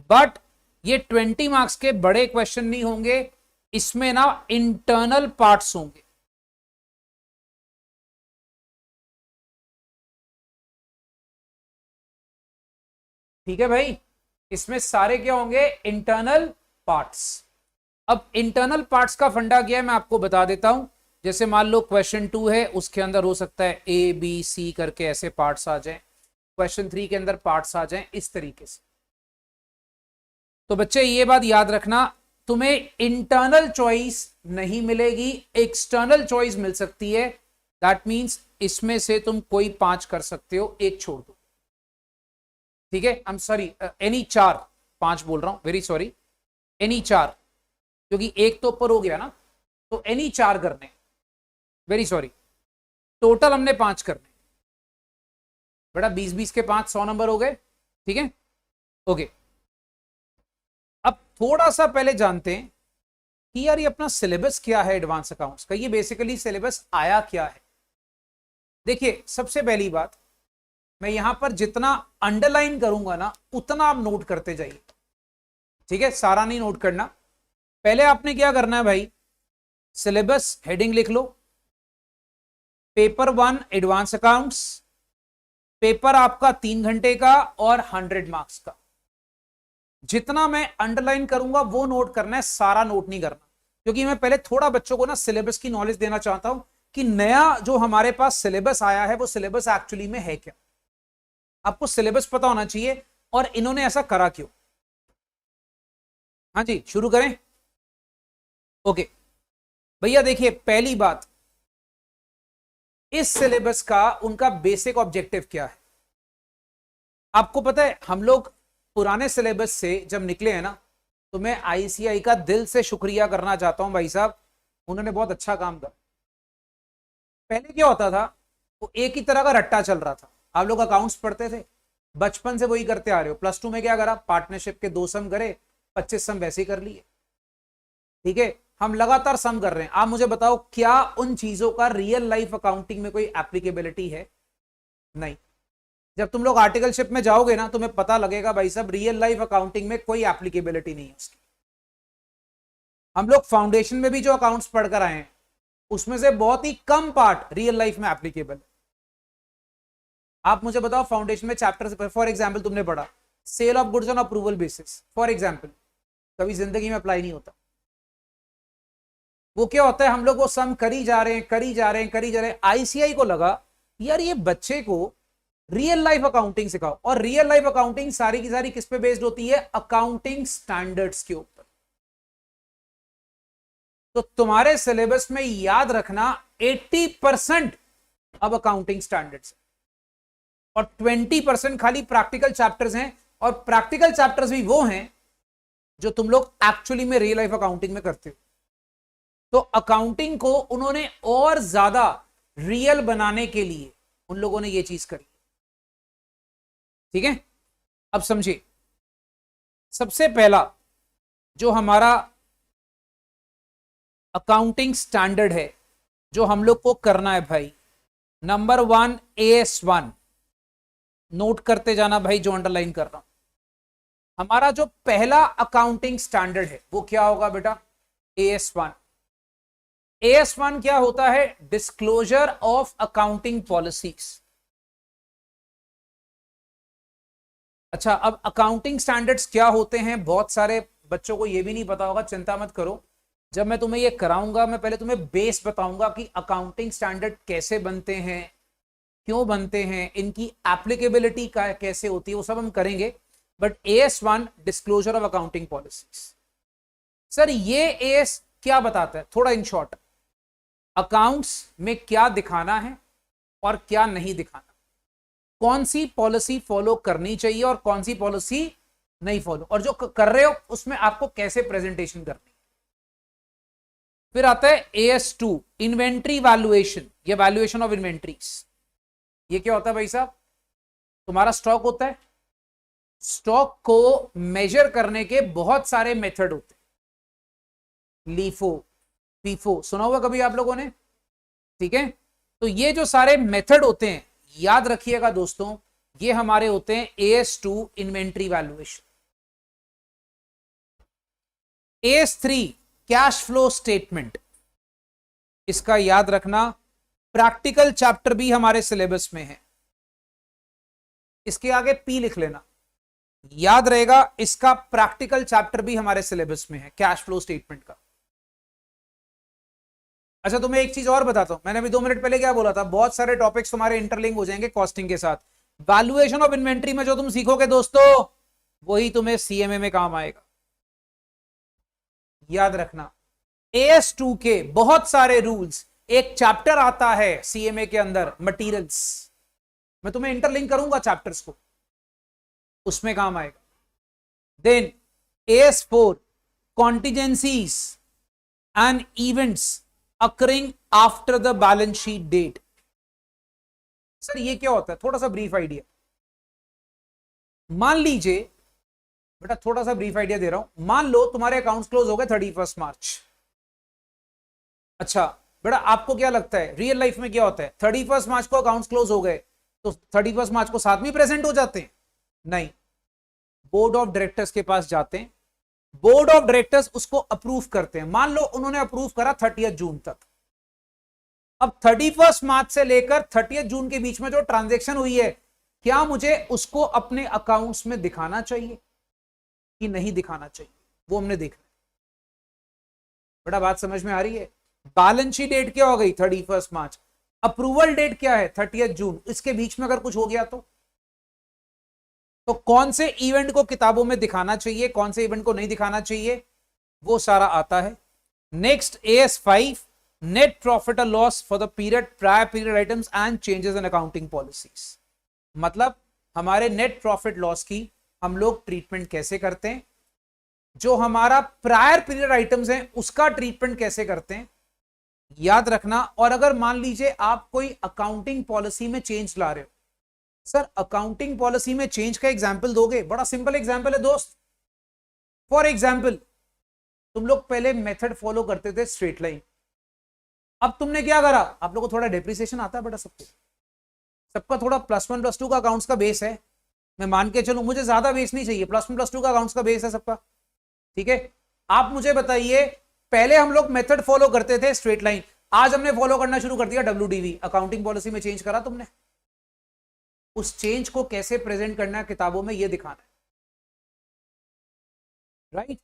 बट ये 20 मार्क्स के बड़े क्वेश्चन नहीं होंगे, इसमें ना इंटरनल पार्ट्स होंगे। ठीक है भाई, इसमें सारे क्या होंगे, इंटरनल पार्ट्स। अब इंटरनल पार्ट्स का फंडा क्या है मैं आपको बता देता हूं। जैसे मान लो क्वेश्चन 2 है, उसके अंदर हो सकता है ए बी सी करके ऐसे पार्ट्स आ जाएं, क्वेश्चन 3 के अंदर पार्ट्स आ जाएं, इस तरीके से। तो बच्चे ये बात याद रखना, तुम्हें इंटरनल चॉइस नहीं मिलेगी, एक्सटर्नल चॉइस मिल सकती है। दैट मींस इसमें से तुम कोई 5 कर सकते हो, एक छोड़ दो, ठीक है। आई एम सॉरी, एनी 4, 5 बोल रहा हूं, वेरी सॉरी, एनी 4, क्योंकि एक तो ऊपर हो गया ना, तो एनी 4 करने, वेरी सॉरी, टोटल हमने 5 करने। बेटा 20-20 के 5 100 नंबर हो गए, ठीक है, ओके। अब थोड़ा सा पहले जानते हैं कि यार ये अपना सिलेबस क्या है एडवांस अकाउंट्स का, ये बेसिकली सिलेबस आया क्या है। देखिए सबसे पहली बात, मैं यहां पर जितना अंडरलाइन करूंगा ना उतना आप नोट करते जाइए, ठीक है, सारा नहीं नोट करना। पहले आपने क्या करना है भाई, सिलेबस हेडिंग लिख लो, पेपर 1 एडवांस अकाउंट्स, पेपर आपका 3 घंटे का और 100 मार्क्स का। जितना मैं अंडरलाइन करूंगा वो नोट करना है, सारा नोट नहीं करना, क्योंकि मैं पहले थोड़ा बच्चों को ना सिलेबस की नॉलेज देना चाहता हूं कि नया जो हमारे पास सिलेबस आया है वो सिलेबस एक्चुअली में है क्या। आपको सिलेबस पता होना चाहिए और इन्होंने ऐसा करा क्यों। हाँ जी शुरू करें, ओके भैया। देखिए पहली बात, इस सिलेबस का उनका बेसिक ऑब्जेक्टिव क्या है। आपको पता है हम लोग पुराने सिलेबस से जब निकले हैं ना, तो मैं आईसीआई का दिल से शुक्रिया करना चाहता हूं भाई साहब, उन्होंने बहुत अच्छा काम किया। पहले क्या होता था, वो एक ही तरह का रट्टा चल रहा था। आप लोग अकाउंट्स पढ़ते थे, बचपन से वही करते आ रहे हो, +2 में क्या करा, पार्टनरशिप के 2 सम करे, 25 सम वैसे ही कर लिए, ठीक है। हम लगातार सम कर रहे हैं। आप मुझे बताओ क्या उन चीजों का रियल लाइफ अकाउंटिंग में कोई एप्लीकेबिलिटी है? नहीं। जब तुम लोग आर्टिकलशिप में जाओगे ना, तुम्हें पता लगेगा भाई साहब रियल लाइफ अकाउंटिंग में कोई एप्लीकेबिलिटी नहीं है उसकी। हम लोग फाउंडेशन में भी जो अकाउंट्स पढ़कर आए हैं उसमें से बहुत ही कम पार्ट रियल लाइफ में एप्लीकेबल है। आप मुझे बताओ फाउंडेशन में चैप्टर, फॉर एग्जाम्पल तुमने पढ़ा sale of goods on approval basis, for example, कभी जिंदगी में अप्लाई नहीं होता। वो क्या होता है, हम लोग वो सम करी जा रहे हैं, करी जा रहे हैं, करी जा रहे हैं। आईसीआई को लगा यार ये बच्चे को रियल लाइफ अकाउंटिंग सिखाओ, और रियल लाइफ अकाउंटिंग सारी की सारी किस पे बेस्ड होती है, अकाउंटिंग स्टैंडर्ड्स के ऊपर। तो तुम्हारे सिलेबस में याद रखना 80% अब अकाउंटिंग स्टैंडर्ड्स और 20% खाली प्रैक्टिकल चैप्टर्स हैं, और प्रैक्टिकल चैप्टर्स भी वो हैं जो तुम लोग एक्चुअली में रियल लाइफ अकाउंटिंग में करते हो। तो अकाउंटिंग को उन्होंने और ज्यादा रियल बनाने के लिए उन लोगों ने ये चीज करी। ठीक है, अब समझिए, सबसे पहला जो हमारा अकाउंटिंग स्टैंडर्ड है जो हम लोग को करना है भाई, नंबर 1 AS1, नोट करते जाना भाई जो अंडरलाइन कर रहा हूं। हमारा जो पहला अकाउंटिंग स्टैंडर्ड है वो क्या होगा बेटा, AS1। AS1 क्या होता है, डिस्क्लोजर ऑफ अकाउंटिंग पॉलिसीज। अच्छा, अब अकाउंटिंग स्टैंडर्ड्स क्या होते हैं, बहुत सारे बच्चों को ये भी नहीं पता होगा, चिंता मत करो, जब मैं तुम्हें ये कराऊंगा मैं पहले तुम्हें बेस बताऊंगा कि अकाउंटिंग स्टैंडर्ड कैसे बनते हैं, क्यों बनते हैं, इनकी एप्लीकेबिलिटी कैसे होती है, वो सब हम करेंगे। But AS1 disclosure of accounting policies. Sir ये AS क्या बताता है, थोड़ा इन शॉर्ट, अकाउंट्स में क्या दिखाना है और क्या नहीं दिखाना, कौन सी पॉलिसी फॉलो करनी चाहिए और कौन सी पॉलिसी नहीं फॉलो, और जो कर रहे हो उसमें आपको कैसे प्रेजेंटेशन करनी। फिर आता है AS2 इन्वेंट्री वैल्यूएशन, ये वैल्यूएशन ऑफ इन्वेंट्रीज। ये क्या होता है भाई साहब, तुम्हारा स्टॉक होता है, स्टॉक को मेजर करने के बहुत सारे मेथड होते हैं, लीफो, फीफो, सुना हुआ कभी आप लोगों ने, ठीक है। तो ये जो सारे मेथड होते हैं, याद रखिएगा दोस्तों, ये हमारे होते हैं AS2 inventory valuation. AS3 cash flow statement, इसका याद रखना, प्रैक्टिकल चैप्टर भी हमारे सिलेबस में है, इसके आगे P लिख लेना, याद रहेगा, इसका प्रैक्टिकल चैप्टर भी हमारे सिलेबस में है, कैश फ्लो स्टेटमेंट का। अच्छा, तुम्हें एक चीज और बताता हूं, मैंने अभी 2 मिनट पहले क्या बोला था, बहुत सारे टॉपिक्स तुम्हारे इंटरलिंक हो जाएंगे कॉस्टिंग के साथ। वैल्यूएशन ऑफ इन्वेंट्री में जो तुम सीखोगे दोस्तों, वही तुम्हें CMA में काम आएगा, याद रखना। AS2 के बहुत सारे रूल्स, एक चैप्टर आता है CMA के अंदर, मटीरियल्स, मैं तुम्हें इंटरलिंक करूंगा चैप्टर्स को, उसमें काम आएगा। Then AS4 contingencies and events occurring after the balance sheet date. Sir ये क्या होता है, थोड़ा सा ब्रीफ आइडिया, मान लीजिए बेटा, थोड़ा सा ब्रीफ आइडिया दे रहा हूं, मान लो तुम्हारे अकाउंट्स क्लोज हो गए 31 मार्च। अच्छा बेटा, आपको क्या लगता है रियल लाइफ में क्या होता है, 31 मार्च को अकाउंट्स क्लोज हो गए तो 31 मार्च को साथ में प्रेजेंट हो जाते हैं? नहीं, बोर्ड ऑफ डायरेक्टर्स के पास जाते हैं, बोर्ड ऑफ डायरेक्टर्स उसको अप्रूव करते हैं। मान लो उन्होंने अप्रूव करा 30 जून तक, अब 31 मार्च से लेकर 30 जून के बीच में जो ट्रांजैक्शन हुई है, क्या मुझे उसको अपने अकाउंट्स में दिखाना चाहिए कि नहीं दिखाना चाहिए, वो हमने देखना। बड़ा बात समझ में आ रही है? बैलेंस शीट डेट क्या हो गई 31 मार्च, अप्रूवल डेट क्या है 30 जून, इसके बीच में अगर कुछ हो गया तो कौन से इवेंट को किताबों में दिखाना चाहिए, कौन से इवेंट को नहीं दिखाना चाहिए, वो सारा आता है। नेक्स्ट AS5 नेट प्रॉफिट और loss for the period, prior period items and changes in accounting policies. मतलब हमारे नेट प्रॉफिट लॉस की हम लोग ट्रीटमेंट कैसे करते हैं, जो हमारा प्रायर पीरियड आइटम्स हैं उसका ट्रीटमेंट कैसे करते हैं, याद रखना। और अगर मान लीजिए आप कोई अकाउंटिंग पॉलिसी में चेंज ला रहे हो, सर अकाउंटिंग पॉलिसी में चेंज का एग्जांपल दोगे? बड़ा सिंपल एग्जांपल है दोस्त। फॉर एग्जांपल, तुम लोग पहले मेथड फॉलो करते थे स्ट्रेट लाइन, अब तुमने क्या करा, आप लोगों को थोड़ा डेप्रिसिएशन आता है बेटा, सबका थोड़ा +1 +2 का अकाउंट्स का बेस है, मैं मान के चलूं, मुझे ज्यादा बेस नहीं चाहिए, +1 +2 का अकाउंट्स का बेस है सबका, ठीक है। आप मुझे बताइए, पहले हम लोग मेथड फॉलो करते थे स्ट्रेट लाइन, आज हमने फॉलो करना शुरू कर दिया WDV, अकाउंटिंग पॉलिसी में चेंज करा तुमने, उस चेंज को कैसे प्रेजेंट करना है किताबों में, ये दिखाना है, राइट।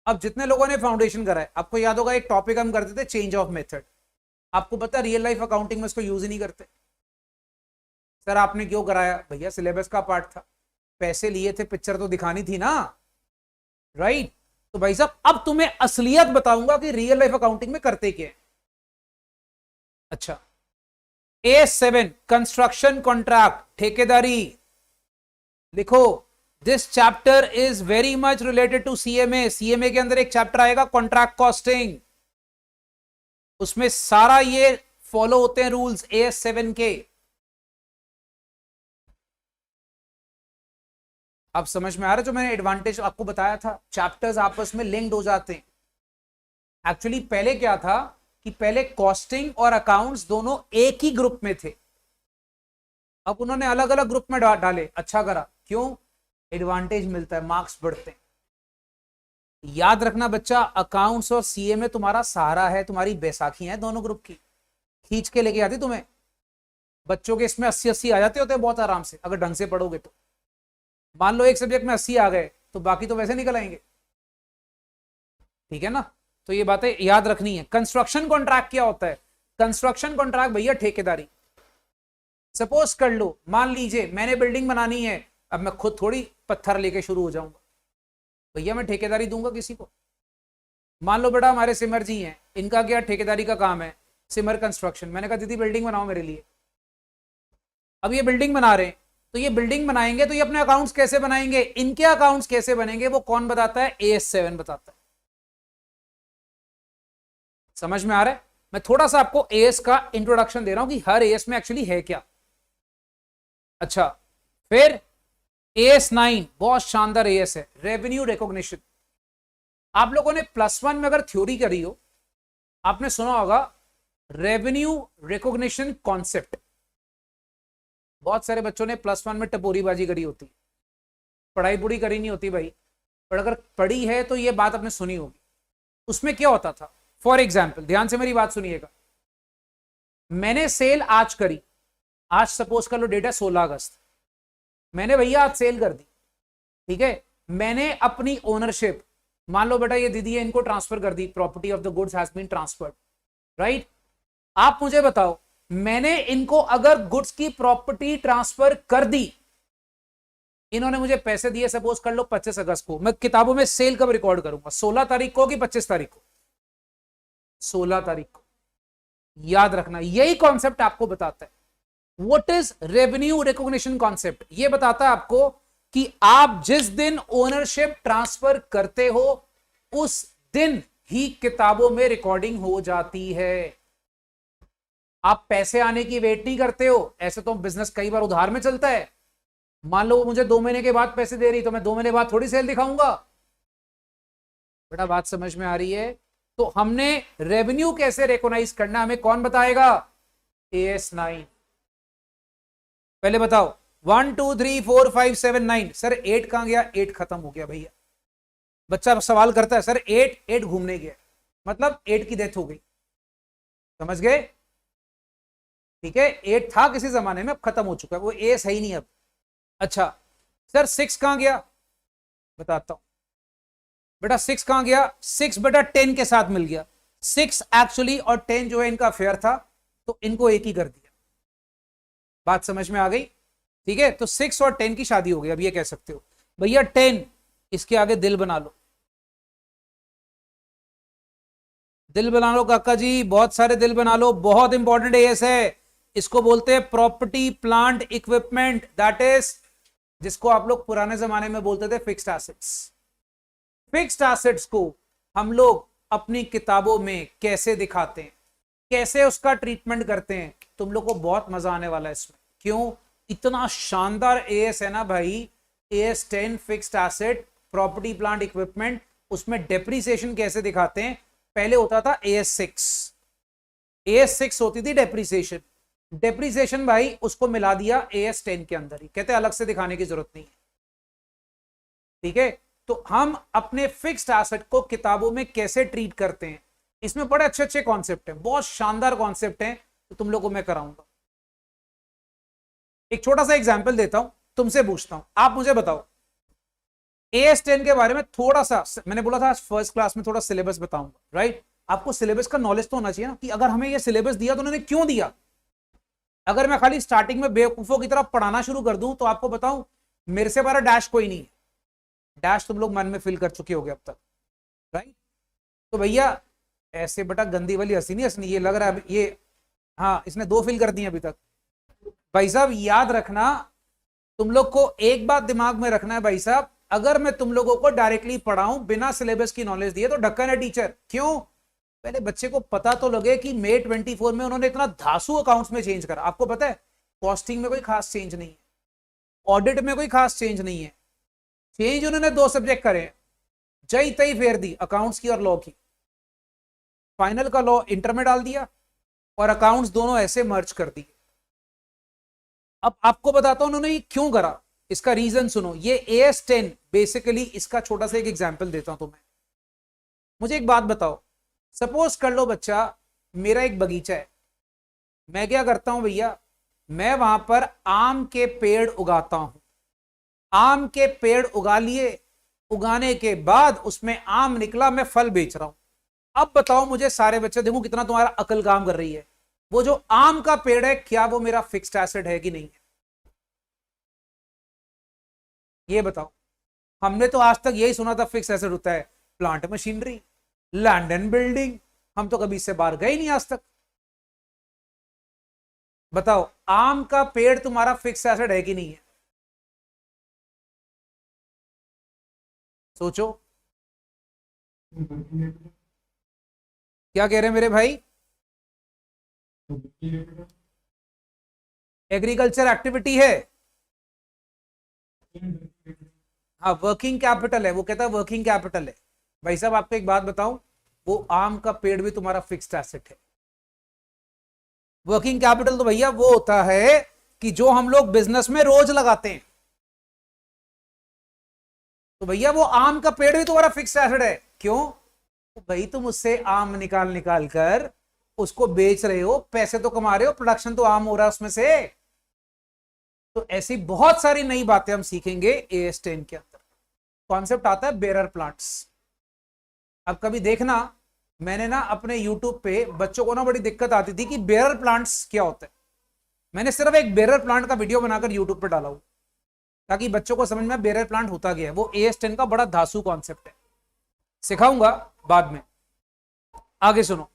अब जितने लोगों ने फाउंडेशन करा है, आपको याद होगा एक टॉपिक हम करते थे चेंज ऑफ मेथड, आपको पता रियल लाइफ अकाउंटिंग में इसको यूज ही नहीं करते। सर आपने क्यों कराया? भैया सिलेबस का पार्ट था, पैसे लिए थे, पिक्चर तो दिखानी थी ना, राइट। तो भाई साहब अब तुम्हें असलियत बताऊंगा कि रियल लाइफ अकाउंटिंग में करते क्या है। अच्छा, A7 कंस्ट्रक्शन कॉन्ट्रैक्ट, ठेकेदारी, लिखो, this chapter is very much related to CMA। CMA के अंदर एक चैप्टर आएगा कॉन्ट्रैक्ट कॉस्टिंग, उसमें सारा ये फॉलो होते हैं रूल्स AS7 के। अब समझ में आ रहा है जो मैंने एडवांटेज आपको बताया था, चैप्टर्स आपस में लिंक्ड हो जाते हैं। एक्चुअली पहले क्या था कि पहले कॉस्टिंग और अकाउंट्स दोनों एक ही ग्रुप में थे, अब उन्होंने अलग अलग ग्रुप में डाले। अच्छा करा, क्यों? एडवांटेज मिलता है, मार्क्स बढ़ते हैं। याद रखना बच्चा, अकाउंट्स और सीए में तुम्हारा सहारा है, तुम्हारी बैसाखियां हैं दोनों ग्रुप की, खींच के लेके आती तुम्हें। बच्चों के इसमें 80-80 आ जाते होते हैं बहुत आराम से, अगर ढंग से पढ़ोगे तो। मान लो एक सब्जेक्ट में 80 आ गए तो बाकी तो वैसे निकल आएंगे, ठीक है ना? तो ये बातें याद रखनी है। कंस्ट्रक्शन कॉन्ट्रैक्ट क्या होता है? कंस्ट्रक्शन कॉन्ट्रैक्ट भैया ठेकेदारी। सपोज कर लो, मान लीजिए मैंने बिल्डिंग बनानी है, अब मैं खुद थोड़ी पत्थर लेके शुरू हो जाऊंगा, भैया मैं ठेकेदारी दूंगा किसी को। मान लो बेटा हमारे सिमर जी हैं, इनका क्या ठेकेदारी का काम है, सिमर कंस्ट्रक्शन। मैंने कहा दीदी बिल्डिंग बनाओ मेरे लिए। अब ये बिल्डिंग बना रहे हैं, तो ये बिल्डिंग बनाएंगे तो ये अपने अकाउंट्स कैसे बनाएंगे, इनके अकाउंट्स कैसे बनेंगे, वो कौन बताता है? AS7 बताता है। समझ में आ रहा है? मैं थोड़ा सा आपको AS का इंट्रोडक्शन दे रहा हूं कि हर AS में एक्चुअली है क्या। अच्छा, फिर AS9 बहुत शानदार AS है, रेवेन्यू रिकॉग्निशन। आप लोगों ने +1 में अगर थ्योरी करी हो, आपने सुना होगा रेवेन्यू रिकॉग्निशन कॉन्सेप्ट। बहुत सारे बच्चों ने +1 में टपोरीबाजी करी होती, पढ़ाई पूरी करी नहीं होती भाई, पर अगर पढ़ी है तो ये बात आपने सुनी होगी। उसमें क्या होता था, फॉर एग्जाम्पल ध्यान से मेरी बात सुनिएगा, मैंने सेल आज करी, आज सपोज कर लो डेट है 16 अगस्त, मैंने भैया आज सेल कर दी, ठीक है। मैंने अपनी ओनरशिप, मान लो बेटा ये दीदी है, इनको ट्रांसफर कर दी, property of the goods has been transferred, right. आप मुझे बताओ, मैंने इनको अगर गुड्स की प्रॉपर्टी ट्रांसफर कर दी, इन्होंने मुझे पैसे दिए, सपोज कर लो 25 अगस्त को, मैं किताबों में सेल कब रिकॉर्ड करूंगा, 16 तारीख को कि 25 तारीख को? 16 तारीख को। याद रखना, यही कॉन्सेप्ट आपको बताता है what is revenue recognition concept. ये बताता है आपको कि आप जिस दिन ओनरशिप ट्रांसफर करते हो उस दिन ही किताबों में रिकॉर्डिंग हो जाती है। आप पैसे आने की वेट नहीं करते हो, ऐसे तो बिजनेस कई बार उधार में चलता है। मान लो मुझे 2 महीने के बाद पैसे दे रही, तो मैं 2 महीने बाद थोड़ी सेल दिखाऊंगा। बेटा बात समझ में आ रही है? तो हमने रेवेन्यू कैसे रिकॉग्नाइज करना, हमें कौन बताएगा? AS9। पहले बताओ 1 2 3 4 5 7 9। सर 8 कहां गया? 8 खत्म हो गया भैया। बच्चा सवाल करता है सर 8 घूमने गया, मतलब 8 की डेथ हो गई, समझ गए? ठीक है, 8 था किसी जमाने में, अब खत्म हो चुका है, वो एस है ही नहीं अब। अच्छा सर 6 कहां गया? बताता हूं बेटा, 6 कहां गया? 6 बेटा 10 के साथ मिल गया। 6 एक्चुअली और 10 जो है इनका अफेयर था, तो इनको एक ही कर दिया। बात समझ में आ गई? ठीक है, तो 6 और 10 की शादी हो गई। अब ये कह सकते हो भैया 10, इसके आगे दिल बना लो, दिल बना लो काका जी, बहुत सारे दिल बना लो, बहुत इंपॉर्टेंट एएस है। इसको बोलते हैं property plant equipment, that is जिसको आप लोग पुराने जमाने में बोलते थे फिक्स्ड एसेट्स। फिक्स्ड एसेट्स को हम लोग अपनी किताबों में कैसे दिखाते हैं, कैसे उसका ट्रीटमेंट करते हैं, तुम लोग को बहुत मजा आने वाला है इसमें। क्यों? इतना शानदार एएस है ना भाई, AS10 fixed asset property plant equipment. उसमें डेप्रीसिएशन कैसे दिखाते हैं, पहले होता था AS6 होती थी डेप्रीसिएशन। डेप्रीसिएशन भाई उसको मिला दिया AS10 के अंदर ही, कहते अलग से दिखाने की जरूरत नहीं है। ठीक है, तो हम अपने फिक्स्ड एसेट को किताबों में कैसे ट्रीट करते हैं, इसमें बड़े अच्छे अच्छे कॉन्सेप्ट हैं, बहुत शानदार कॉन्सेप्ट हैं, तो तुम लोगों को मैं कराऊंगा। एक छोटा सा एग्जांपल देता हूं, तुमसे पूछता हूं, आप मुझे बताओ AS10 के बारे में थोड़ा सा, मैंने बोला था फर्स्ट क्लास में थोड़ा सिलेबस बताऊंगा, राइट। आपको सिलेबस का नॉलेज तो होना चाहिए ना, कि अगर हमें ये सिलेबस दिया तो उन्होंने क्यों दिया। अगर मैं खाली स्टार्टिंग में बेवकूफों की तरह पढ़ाना शुरू कर दूं तो आपको बताऊं मेरे से बारा डैश कोई नहीं है। डैश तुम लोग मन में फिल कर चुके होगे अब तक, राइट। तो भैया ऐसे बेटा गंदी वाली हंसी नहीं हंसनी, ये लग रहा है ये, हाँ इसने 2 फिल कर दी अभी तक। भाई साहब याद रखना, तुम लोग को एक बात दिमाग में रखना है भाई साहब, अगर मैं तुम लोगों को डायरेक्टली पढ़ाऊं बिना सिलेबस की नॉलेज दिए तो ढक्कन है टीचर। क्यों? पहले बच्चे को पता तो लगे कि मई 24 में उन्होंने इतना धासु अकाउंट्स में चेंज करा। आपको पता है कॉस्टिंग में कोई खास चेंज नहीं है, ऑडिट में कोई खास चेंज नहीं है। चेंज उन्होंने 2 सब्जेक्ट करे, जई तई फेर दी, अकाउंट्स की और लॉ की। फाइनल का लॉ इंटर में डाल दिया और अकाउंट्स दोनों ऐसे मर्ज कर दिए। अब आपको बताता हूं उन्होंने ये क्यों करा, इसका रीजन सुनो। ये AS10 बेसिकली, इसका छोटा सा एक एग्जांपल देता हूं तुम्हें। मुझे एक बात बताओ, सपोज कर लो बच्चा, मेरा एक बगीचा है, मैं क्या करता हूं भैया, मैं वहां पर आम के पेड़ उगाता हूं। आम के पेड़ उगा लिए, उगाने के बाद उसमें आम निकला, मैं फल बेच रहा हूं। अब बताओ मुझे सारे बच्चे, देखो कितना तुम्हारा अकल काम कर रही है, वो जो आम का पेड़ है क्या वो मेरा फिक्स्ड एसेट है कि नहीं है? ये बताओ। हमने तो आज तक यही सुना था फिक्स्ड एसेट होता है plant machinery, land and building. हम तो कभी इससे बाहर गए नहीं आज तक। बताओ आम का पेड़ तुम्हारा फिक्स्ड एसेट है कि नहीं है? सोचो। क्या कह रहे हैं मेरे भाई? एग्रीकल्चर एक्टिविटी है, हाँ वर्किंग कैपिटल है। वो कहता है वर्किंग कैपिटल है। भाई साहब आपको एक बात बताऊं, वो आम का पेड़ भी तुम्हारा फिक्स्ड एसेट है। वर्किंग कैपिटल तो भैया वो होता है कि जो हम लोग बिजनेस में रोज लगाते हैं। तो भैया वो आम का पेड़ भी तुम्हारा फिक्स्ड एसेट है। क्यों? तो भाई तुम उससे आम निकाल निकाल कर उसको बेच रहे हो, पैसे तो कमा रहे हो, प्रोडक्शन तो आम हो रहा है उसमें से। तो ऐसी बहुत सारी नई बातें हम सीखेंगे AS10 के अंदर। कॉन्सेप्ट आता है बेरर प्लांट्स। अब कभी देखना, मैंने ना अपने YouTube पे बच्चों को ना बड़ी दिक्कत आती थी कि बेरर प्लांट्स क्या होता है। मैंने सिर्फ एक बेरर प्लांट का वीडियो बनाकर YouTube पे डाला हूं ताकि बच्चों को समझ में बेरर प्लांट होता गया है। वो AS10 का बड़ा धासु कॉन्सेप्ट है, सिखाऊंगा बाद में। आगे सुनो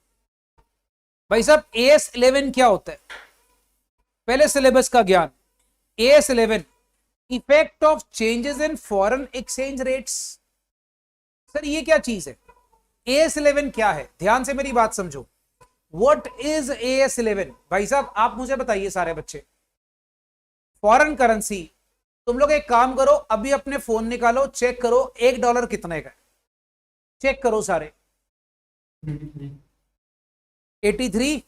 भाई साहब, AS11 क्या होता है? पहले सिलेबस का ज्ञान। AS11 effect of changes in foreign exchange rates. Sir ये क्या चीज है? AS11 क्या है? ध्यान से मेरी बात समझो। What is AS11? भाई साहब आप मुझे बताइए सारे बच्चे। फॉरेन करेंसी, तुम लोग एक काम करो, अभी अपने फोन निकालो, चेक करो $1 कितने का है। चेक करो सारे। 83।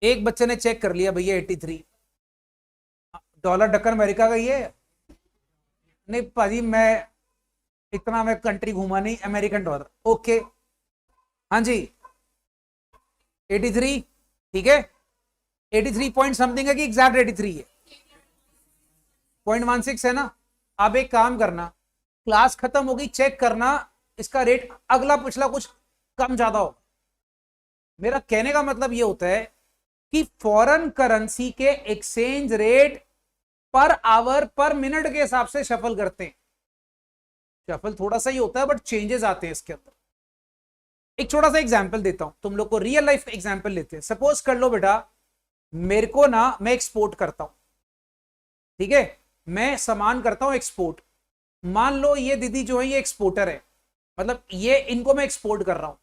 एक बच्चे ने चेक कर लिया भैया 83 डॉलर। डक्कन अमेरिका का ये नहीं भाजी, मैं कंट्री घूमा नहीं, अमेरिकन डॉलर। ओके हाँ जी 83, ठीक है। 83 पॉइंट समथिंग है कि एग्जैक्ट 83 है? 0.16 है ना। अब एक काम करना, क्लास खत्म होगी, चेक करना इसका रेट अगला पिछला कुछ कम ज्यादा हो। मेरा कहने का मतलब यह होता है कि फॉरेन करेंसी के एक्सचेंज रेट पर आवर पर मिनट के हिसाब से शफल करते हैं। शफल थोड़ा सा ही होता है बट चेंजेस आते हैं इसके अंदर। एक छोटा सा एग्जांपल देता हूं तुम लोग को, रियल लाइफ एग्जांपल लेते हैं। सपोज कर लो बेटा, मेरे को ना, मैं एक्सपोर्ट करता हूं, ठीक है, मैं सामान करता हूं एक्सपोर्ट। मान लो ये दीदी जो है ये एक्सपोर्टर है, मतलब ये इनको मैं एक्सपोर्ट कर रहा हूं।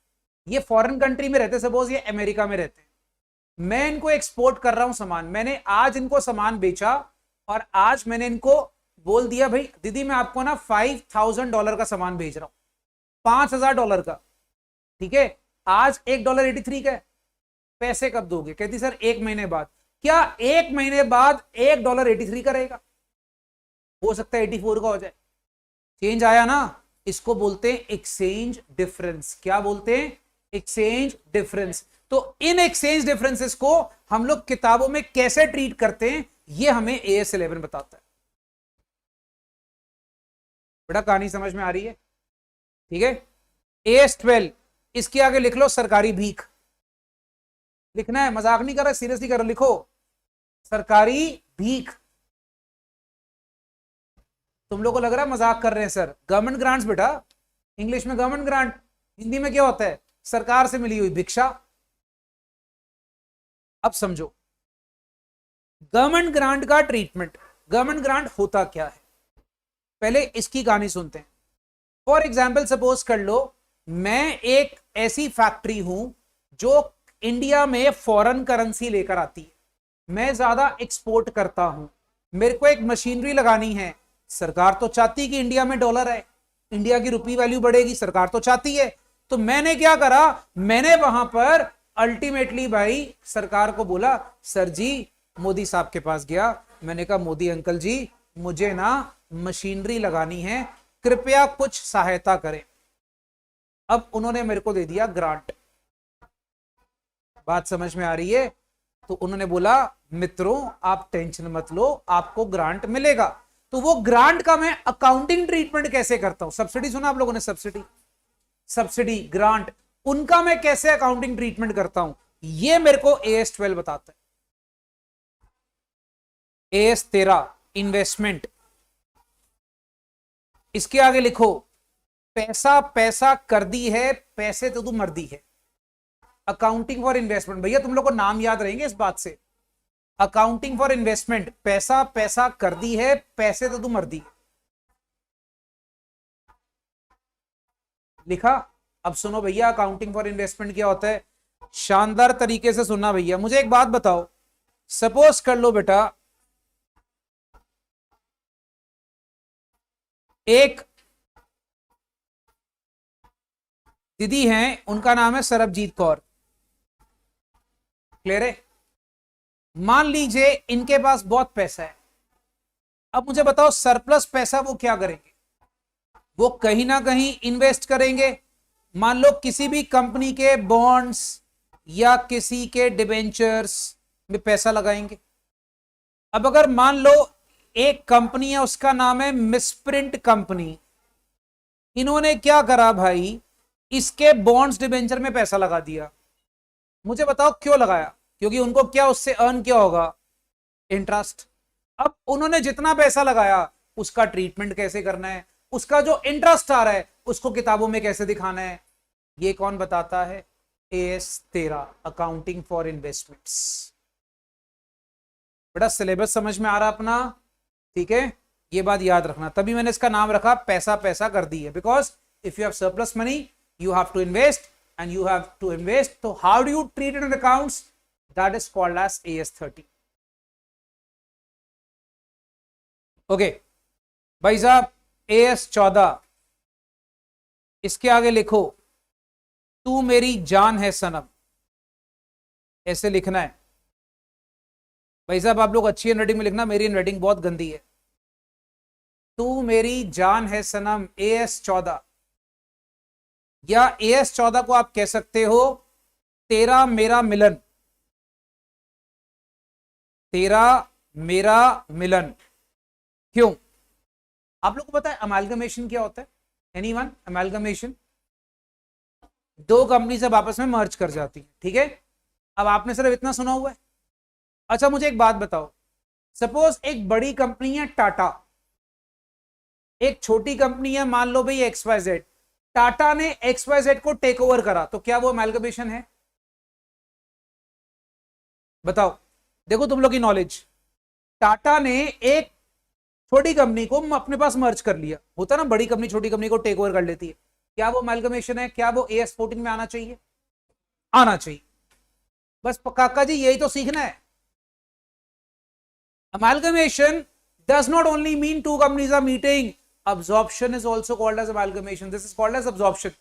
ये फॉरेन कंट्री में रहते, सपोज ये अमेरिका में रहते हैं, मैं इनको एक्सपोर्ट कर रहा हूं सामान। मैंने आज इनको सामान बेचा और आज मैंने इनको बोल दिया भाई दीदी मैं आपको ना $5,000 का सामान भेज रहा हूं, $5,000 का, ठीक है। आज $1.83 का है। पैसे कब दोगे? कहती सर 1 महीने बाद। क्या 1 महीने बाद $1.83 का रहेगा? हो सकता है 84 का हो जाए। चेंज आया ना, इसको बोलते हैं एक्सचेंज डिफरेंस। क्या बोलते हैं? Exchange difference. तो इन एक्सचेंज डिफरेंसेस को हम लोग किताबों में कैसे ट्रीट करते हैं ये हमें AS11 बताता है। बेटा कहानी समझ में आ रही है? ठीक है। AS12 इसके आगे लिख लो सरकारी भीख। लिखना है, मजाक नहीं कर रहा, सीरियसली कर रहा, लिखो सरकारी भीख। तुम लोग को लग रहा है मजाक कर रहे हैं सर। गवर्नमेंट ग्रांट्स बेटा, इंग्लिश में गवर्नमेंट ग्रांट, हिंदी में क्या होता है? सरकार से मिली हुई भिक्षा। अब समझो गवर्नमेंट ग्रांट का ट्रीटमेंट। गवर्नमेंट ग्रांट होता क्या है, पहले इसकी कहानी सुनते हैं। फॉर एग्जाम्पल सपोज कर लो मैं एक ऐसी फैक्ट्री हूं जो इंडिया में फॉरेन करेंसी लेकर आती है, मैं ज्यादा एक्सपोर्ट करता हूं, मेरे को एक मशीनरी लगानी है, सरकार तो चाहती कि इंडिया में डॉलर है, इंडिया की रुपी वैल्यू बढ़ेगी, सरकार तो चाहती है। तो मैंने क्या करा, मैंने वहां पर अल्टीमेटली भाई सरकार को बोला, सर जी, मोदी साहब के पास गया, मैंने कहा मोदी अंकल जी, मुझे ना मशीनरी लगानी है, कृपया कुछ सहायता करें। अब उन्होंने मेरे को दे दिया ग्रांट। बात समझ में आ रही है? तो उन्होंने बोला मित्रों आप टेंशन मत लो, आपको ग्रांट मिलेगा। तो वो ग्रांट का मैं अकाउंटिंग ट्रीटमेंट कैसे करता हूं, सब्सिडी सुना आप लोगों ने, सब्सिडी ग्रांट, उनका मैं कैसे अकाउंटिंग ट्रीटमेंट करता हूं, ये मेरे को AS 12 बताता है। AS 13 इन्वेस्टमेंट, इसके आगे लिखो पैसा पैसा कर दी है, पैसे तो तू मर्दी है। अकाउंटिंग फॉर इन्वेस्टमेंट, भैया तुम लोग को नाम याद रहेंगे इस बात से, अकाउंटिंग फॉर इन्वेस्टमेंट, पैसा पैसा कर दी है, पैसे तो तू मर्दी लिखा। अब सुनो भैया अकाउंटिंग फॉर इन्वेस्टमेंट क्या होता है, शानदार तरीके से सुनना भैया। मुझे एक बात बताओ, सपोज कर लो बेटा एक दीदी हैं, उनका नाम है सरबजीत कौर, क्लियर है? मान लीजिए इनके पास बहुत पैसा है। अब मुझे बताओ सरप्लस पैसा वो क्या करेंगे, वो कहीं ना कहीं इन्वेस्ट करेंगे। मान लो किसी भी कंपनी के बॉन्ड्स या किसी के डिबेंचर्स में पैसा लगाएंगे। अब अगर मान लो एक कंपनी है, उसका नाम है मिसप्रिंट कंपनी, इन्होंने क्या करा भाई, इसके बॉन्ड्स डिबेंचर में पैसा लगा दिया। मुझे बताओ क्यों लगाया, क्योंकि उनको क्या उससे अर्न क्या होगा, इंटरेस्ट। अब उन्होंने जितना पैसा लगाया उसका ट्रीटमेंट कैसे करना है, उसका जो इंटरेस्ट आ रहा है उसको किताबों में कैसे दिखाना है, ये कौन बताता है, AS 13 अकाउंटिंग फॉर इन्वेस्टमेंट्स। बड़ा सिलेबस समझ में आ रहा अपना, ठीक है? ये बात याद रखना, तभी मैंने इसका नाम रखा पैसा पैसा कर दी है, because if you have surplus money you have to invest and you have to invest. So how do you treat it in accounts? That is called as AS 13. Okay भाई साहब, AS 14 इसके आगे लिखो तू मेरी जान है सनम, ऐसे लिखना है। भाई साहब आप लोग अच्छी हैंडराइटिंग में लिखना, मेरी हैंडराइटिंग बहुत गंदी है। तू मेरी जान है सनम, AS 14, या AS 14 को आप कह सकते हो तेरा मेरा मिलन, तेरा मेरा मिलन। क्यों? आप लोग को पता है अमालगमेशन क्या होता है? एनीवन? अमालगमेशन, दो कंपनी जब आपस में मर्ज कर जाती है, ठीक है? अब आपने सिर्फ इतना सुना हुआ है। अच्छा मुझे एक बात बताओ, सपोज एक बड़ी कंपनी है टाटा, एक छोटी कंपनी है मान लो भाई XYZ, टाटा ने XYZ को टेक ओवर करा, तो क्या वो अमालगमेशन है? बताओ, देखो तुम लोग की नॉलेज, टाटा ने एक छोटी कंपनी को अपने पास मर्ज कर लिया, होता ना बड़ी कंपनी छोटी कंपनी को टेक ओवर कर लेती है, क्या वो अमालगमेशन है? क्या वो AS 14 में आना चाहिए? आना चाहिए। बस काका जी यही तो सीखना है। Amalgamation does not only mean two companies are meeting, absorption is also called as amalgamation. This is called as absorption.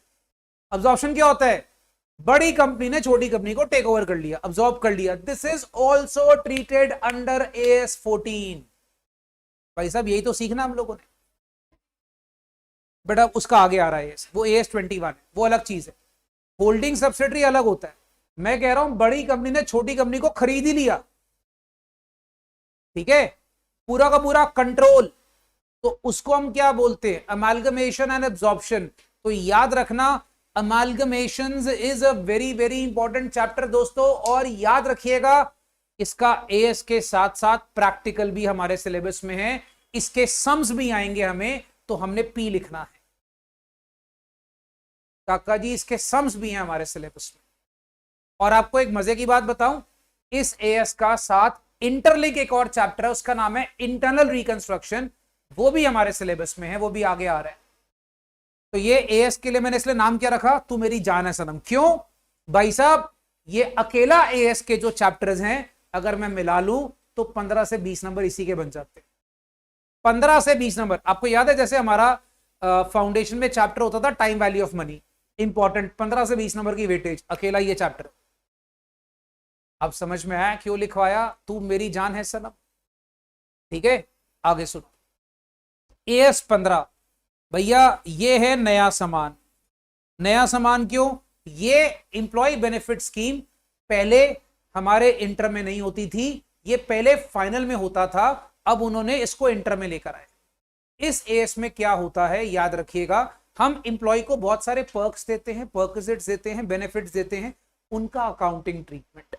Absorption क्या होता है? बड़ी कंपनी ने छोटी कंपनी को टेक ओवर कर लिया, अब्सॉर्ब कर लिया। This is also treated under AS 14। भाई साहब यही तो सीखना हम लोगों ने, बट अब उसका आगे आ रहा है वो AS 21 है, वो अलग चीज है। होल्डिंग सब्सिडरी अलग होता है। मैं कह रहा हूं बड़ी कंपनी ने छोटी कंपनी को खरीद ही लिया, ठीक है, पूरा का पूरा कंट्रोल, तो उसको हम क्या बोलते हैं? Amalgamation and absorption. तो याद रखना amalgamations is a very very important chapter दोस्तों, और याद रखिएगा इसका AS के साथ साथ प्रैक्टिकल भी हमारे सिलेबस में है, इसके सम्स भी आएंगे हमें, तो हमने P लिखना है काका जी, इसके सम्स भी हैं हमारे सिलेबस में। और आपको एक मजे की बात बताऊं, इस AS का साथ इंटरलिंक एक और चैप्टर है, उसका नाम है इंटरनल रिकंस्ट्रक्शन, वो भी हमारे सिलेबस में है, वो भी आगे आ रहा है। तो ये एएस के लिए मैंने इसलिए नाम क्या रखा, तू मेरी जान है सनम। क्यों भाई साहब, ये अकेला एएस के जो चैप्टर्स हैं अगर मैं मिला लूं तो 15 से 20 नंबर इसी के बन जाते हैं। 15 से 20 नंबर। आपको याद है जैसे हमारा फाउंडेशन में चैप्टर होता था time value of money, important, 15 से 20 नंबर की वेटेज, अकेला ये चैप्टर। अब समझ में आया क्यों लिखवाया तू मेरी जान है सनम। ठीक है, आगे सुन। एएस 15 भैया ये है नया सामान। नया सामान क्यों? ये इंप्लॉय बेनिफिट स्कीम पहले हमारे इंटर में नहीं होती थी, ये पहले फाइनल में होता था, अब उन्होंने इसको इंटर में लेकर आए। इस एएस में क्या होता है याद रखिएगा, हम इंप्लॉय को बहुत सारे पर्क्स देते हैं, पर्क्विजिट्स देते हैं, बेनिफिट्स देते हैं, उनका अकाउंटिंग ट्रीटमेंट।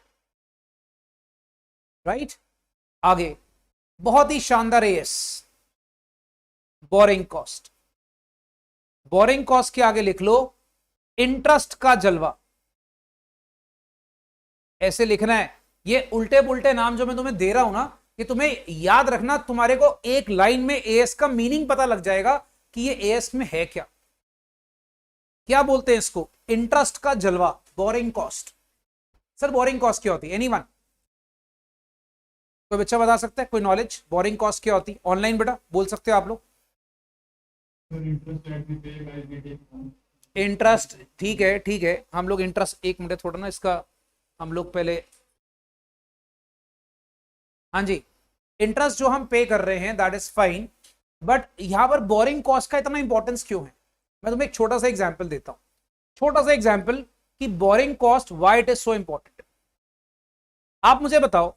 राइट, आगे बहुत ही शानदार as, borrowing cost. Borrowing cost के आगे लिख लो इंटरेस्ट का जलवा। ऐसे लिखना है, ये उल्टे पुल्टे नाम जो मैं तुम्हें दे रहा हूं ना, कि तुम्हें याद रखना, तुम्हारे को एक लाइन में एएस का मीनिंग पता लग जाएगा कि ये एएस में है क्या। क्या बोलते हैं इसको? इंटरेस्ट का जलवा, borrowing cost. Sir borrowing cost क्या होती है? एनीवन, कोई बच्चा बता सकता है? कोई नॉलेज बोरिंग कॉस्ट क्या होती है? ऑनलाइन बेटा बोल सकते हो आप लोग। इंटरेस्ट, ठीक है ठीक है, हम लोग इंटरेस्ट, एक मिनट थोड़ा ना इसका हम लोग पहले, हाँ जी, इंटरेस्ट जो हम पे कर रहे हैं दैट इज फाइन, बट यहां पर बोरिंग कॉस्ट का इतना इंपॉर्टेंस क्यों है? मैं तुम्हें एक छोटा सा एग्जांपल देता हूं, छोटा सा एग्जांपल कि borrowing cost why it is so important. आप मुझे बताओ,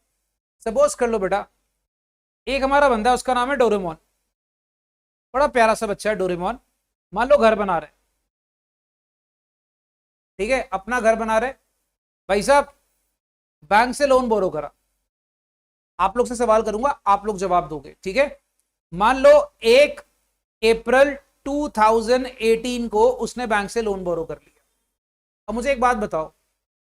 सपोज कर लो बेटा एक हमारा बंदा है, उसका नाम है डोरेमोन, बड़ा प्यारा सा बच्चा है डोरेमोन। मान लो घर बना रहे, ठीक है, अपना घर बना रहे, भाई साहब बैंक से लोन बोरो करा, आप लोग से सवाल करूंगा, आप लोग जवाब दोगे, ठीक है। मान लो 1 अप्रैल 2018 को उसने बैंक से लोन बोरो कर लिया। अब मुझे एक बात बताओ,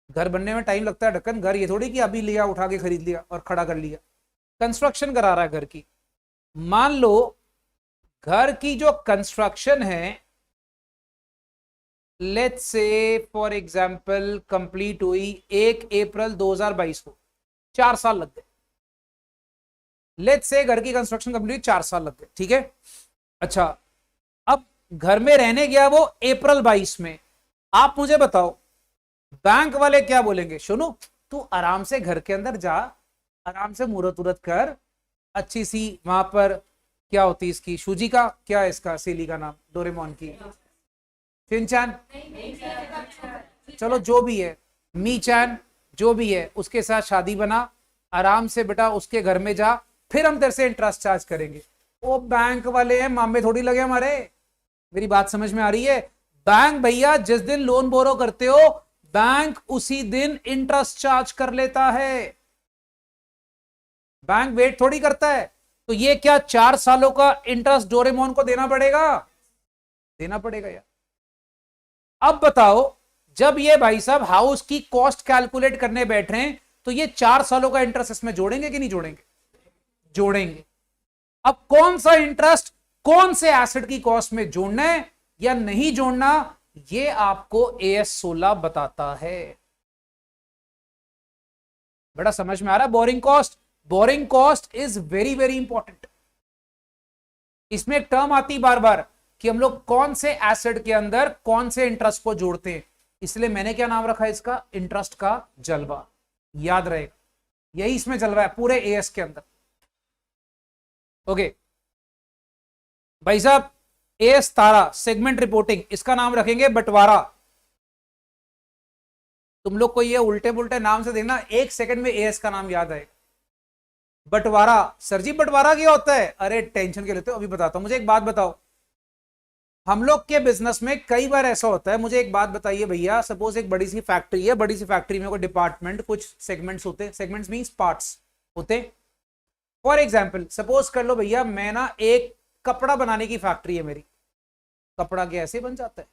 घर बनने में टाइम लगता है ढक्कन, घर ये थोड़ी कि अभी लिया उठा के खरीद लिया और खड़ा कर लिया, कंस्ट्रक्शन करा रहा है घर की। मान लो घर की जो कंस्ट्रक्शन है, let's say for example complete हुई 1 अप्रैल 2022 को, 4 साल लग गए। लेट्स से घर की कंस्ट्रक्शन कंप्लीट 4 साल लग गए, ठीक है। अच्छा, अब घर में रहने गया वो अप्रैल 22 में। आप मुझे बताओ बैंक वाले क्या बोलेंगे? सुनो, तू आराम से घर के अंदर जा, आराम से मुहूर्त उरत कर, अच्छी सी वहां पर क्या होती है इसकी, शूजी का क्या है इसका, सेली का नाम, डोरेमोन की शिनचैन, चलो जो भी है, मी चैन, जो भी है, उसके साथ शादी बना, आराम से बेटा उसके घर में जा, फिर हम तेरे से इंटरेस्ट चार्ज करेंगे। वो बैंक वाले हैं, मामले थोड़ी लगे हमारे। मेरी बात समझ में आ रही है? बैंक भैया जिस दिन लोन बोरो करते हो, बैंक उसी दिन इंटरेस्ट चार्ज कर लेता है, बैंक वेट थोड़ी करता है। तो ये क्या 4 सालों का इंटरेस्ट डोरेमोन को देना पड़ेगा? देना पड़ेगा यार। अब बताओ, जब ये भाई साहब हाउस की कॉस्ट कैलकुलेट करने बैठ रहे हैं, तो ये 4 सालों का इंटरेस्ट इसमें जोड़ेंगे कि नहीं जोड़ेंगे? जोड़ेंगे। अब कौन सा इंटरेस्ट कौन से एसेट की कॉस्ट में जोड़ना है या नहीं जोड़ना, ये आपको एएस 16 बताता है। बड़ा समझ में आ रहा है? Borrowing cost, borrowing cost is very very important. इसमें एक टर्म आती बार बार कि हम लोग कौन से एसेट के अंदर कौन से इंटरेस्ट को जोड़ते हैं, इसलिए मैंने क्या नाम रखा है इसका? इंटरेस्ट का जलवा। याद रहेगा, यही इसमें जलवा है पूरे एएस के अंदर। ओके भाई साहब, एएस तारा सेगमेंट रिपोर्टिंग, इसका नाम रखेंगे बंटवारा। तुम लोग को ये उल्टे पुल्टे नाम से देखना, 1 सेकंड में एएस का नाम याद आएगा। बंटवारा, सर जी बंटवारा क्या होता है? अरे टेंशन के लेते हो, अभी बताता हूं। मुझे एक बात बताओ, हम लोग के बिजनेस में कई बार ऐसा होता है, मुझे एक बात बताइए भैया, सपोज एक बड़ी सी फैक्ट्री है, बड़ी सी फैक्ट्री में कोई डिपार्टमेंट, कुछ सेगमेंट्स होते हैं, सेगमेंट्स मींस पार्ट्स होते। फॉर एग्जांपल सपोज कर लो भैया, मैं ना एक कपड़ा बनाने की फैक्ट्री है मेरी। कपड़ा कैसे बन जाता है?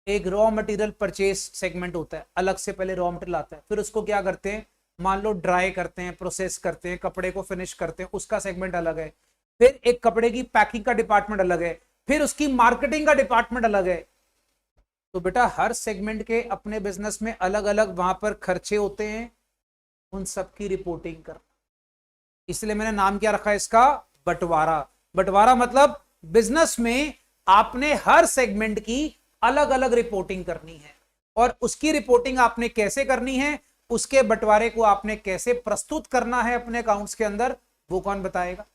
एक रॉ मटेरियल परचेज सेगमेंट होता है, अलग से पहले रॉ मटेरियल आता है, फिर उसको क्या करते हैं, मान लो ड्राई करते हैं, प्रोसेस करते हैं, कपड़े को फिनिश करते हैं, उसका सेगमेंट अलग है। फिर एक कपड़े की पैकिंग का डिपार्टमेंट अलग है, फिर उसकी मार्केटिंग का डिपार्टमेंट अलग है। तो बेटा हर सेगमेंट के अपने बिजनेस में अलग अलग वहां पर खर्चे होते हैं, उन सब की रिपोर्टिंग करना। इसलिए मैंने नाम क्या रखा है इसका, बंटवारा। बंटवारा मतलब बिजनेस में आपने हर सेगमेंट की अलग अलग रिपोर्टिंग करनी है, और उसकी रिपोर्टिंग आपने कैसे करनी है, उसके बंटवारे को आपने कैसे प्रस्तुत करना है अपने अकाउंट्स के अंदर, वो कौन बताएगा,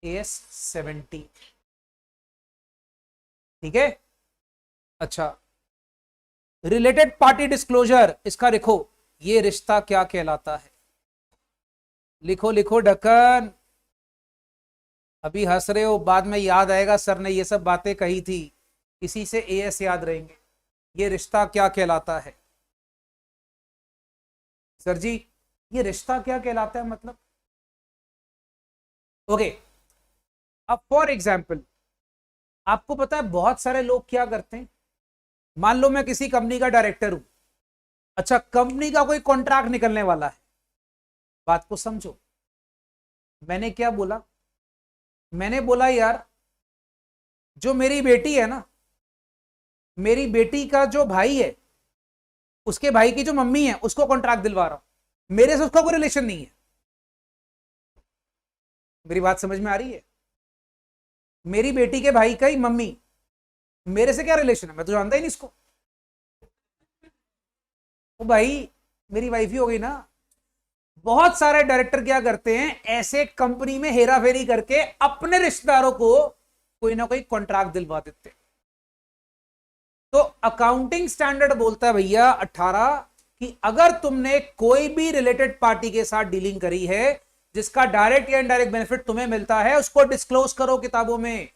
AS 70। ठीक है। अच्छा, रिलेटेड पार्टी डिस्क्लोजर, इसका लिखो ये रिश्ता क्या कहलाता है। लिखो लिखो ढक्कन, अभी हंस रहे हो, बाद में याद आएगा सर ने ये सब बातें कही थी, इसी से AS याद रहेंगे। ये रिश्ता क्या कहलाता है सर जी, ये रिश्ता क्या कहलाता है मतलब। ओके, अब फॉर एग्जाम्पल आपको पता है बहुत सारे लोग क्या करते हैं, मान लो मैं किसी कंपनी का डायरेक्टर हूं, अच्छा कंपनी का कोई कॉन्ट्रैक्ट निकलने वाला है, बात को समझो। मैंने क्या बोला, मैंने बोला यार जो मेरी बेटी है ना, मेरी बेटी का जो भाई है, उसके भाई की जो मम्मी है उसको कॉन्ट्रैक्ट दिलवा रहा हूं, मेरे से उसका कोई रिलेशन नहीं है। मेरी बात समझ में आ रही है, मेरी बेटी के भाई का ही मम्मी, मेरे से क्या रिलेशन है, मैं तो जानता ही नहीं इसको। वो भाई मेरी वाइफ ही हो गई ना। बहुत सारे डायरेक्टर क्या करते हैं, ऐसे कंपनी में हेरा फेरी करके अपने रिश्तेदारों को कोई ना कोई कॉन्ट्रैक्ट दिलवा देते। तो अकाउंटिंग स्टैंडर्ड बोलता है भैया 18 कि अगर तुमने कोई भी रिलेटेड पार्टी के साथ डीलिंग करी है जिसका डायरेक्ट या इनडायरेक्ट बेनिफिट तुम्हें मिलता है, उसको डिस्क्लोज करो किताबों में।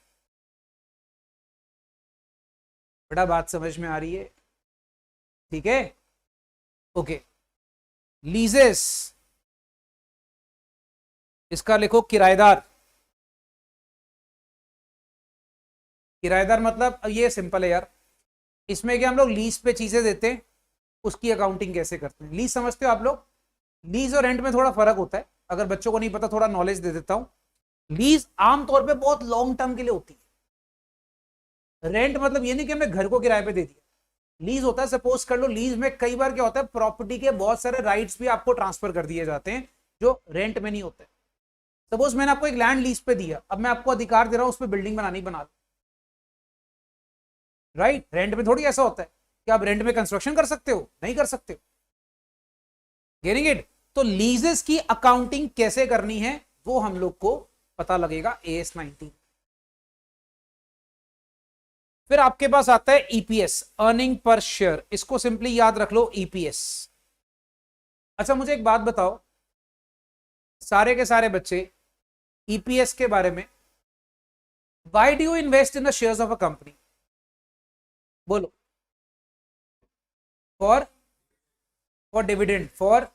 बड़ा बात समझ में आ रही है, ठीक है। ओके, लीजेस, इसका लिखो किराएदार। किराएदार मतलब ये सिंपल है यार, इसमें क्या हम लोग लीज पे चीजें देते हैं, उसकी अकाउंटिंग कैसे करते हैं। लीज समझते हो आप लोग, लीज और रेंट में थोड़ा फर्क होता है, अगर बच्चों को नहीं पता थोड़ा नॉलेज दे देता हूं। लीज आमतौर पे बहुत लॉन्ग टर्म के लिए होती है। रेंट मतलब ये नहीं कि हमने घर को किराए पे दे दिया। लीज होता है, सपोज कर लो लीज में कई बार क्या होता है, प्रॉपर्टी के बहुत सारे राइट्स भी आपको ट्रांसफर कर दिए जाते हैं जो रेंट में नहीं होते। सपोज मैंने आपको एक लैंड लीज पे दिया, अब मैं आपको अधिकार दे रहा हूं उस पर बिल्डिंग बनानी, बना लो, राइट। रेंट में थोड़ी ऐसा होता है कि आप रेंट में कंस्ट्रक्शन कर सकते हो, नहीं कर सकते हो। Getting it. तो लीजेस की अकाउंटिंग कैसे करनी है वो हम लोग को पता लगेगा AS 19। फिर आपके पास आता है EPS, अर्निंग पर शेयर, इसको सिंपली याद रख लो EPS। अच्छा मुझे एक बात बताओ, सारे के सारे बच्चे EPS के बारे में, why do you invest in the shares of a company, बोलो। For dividend, for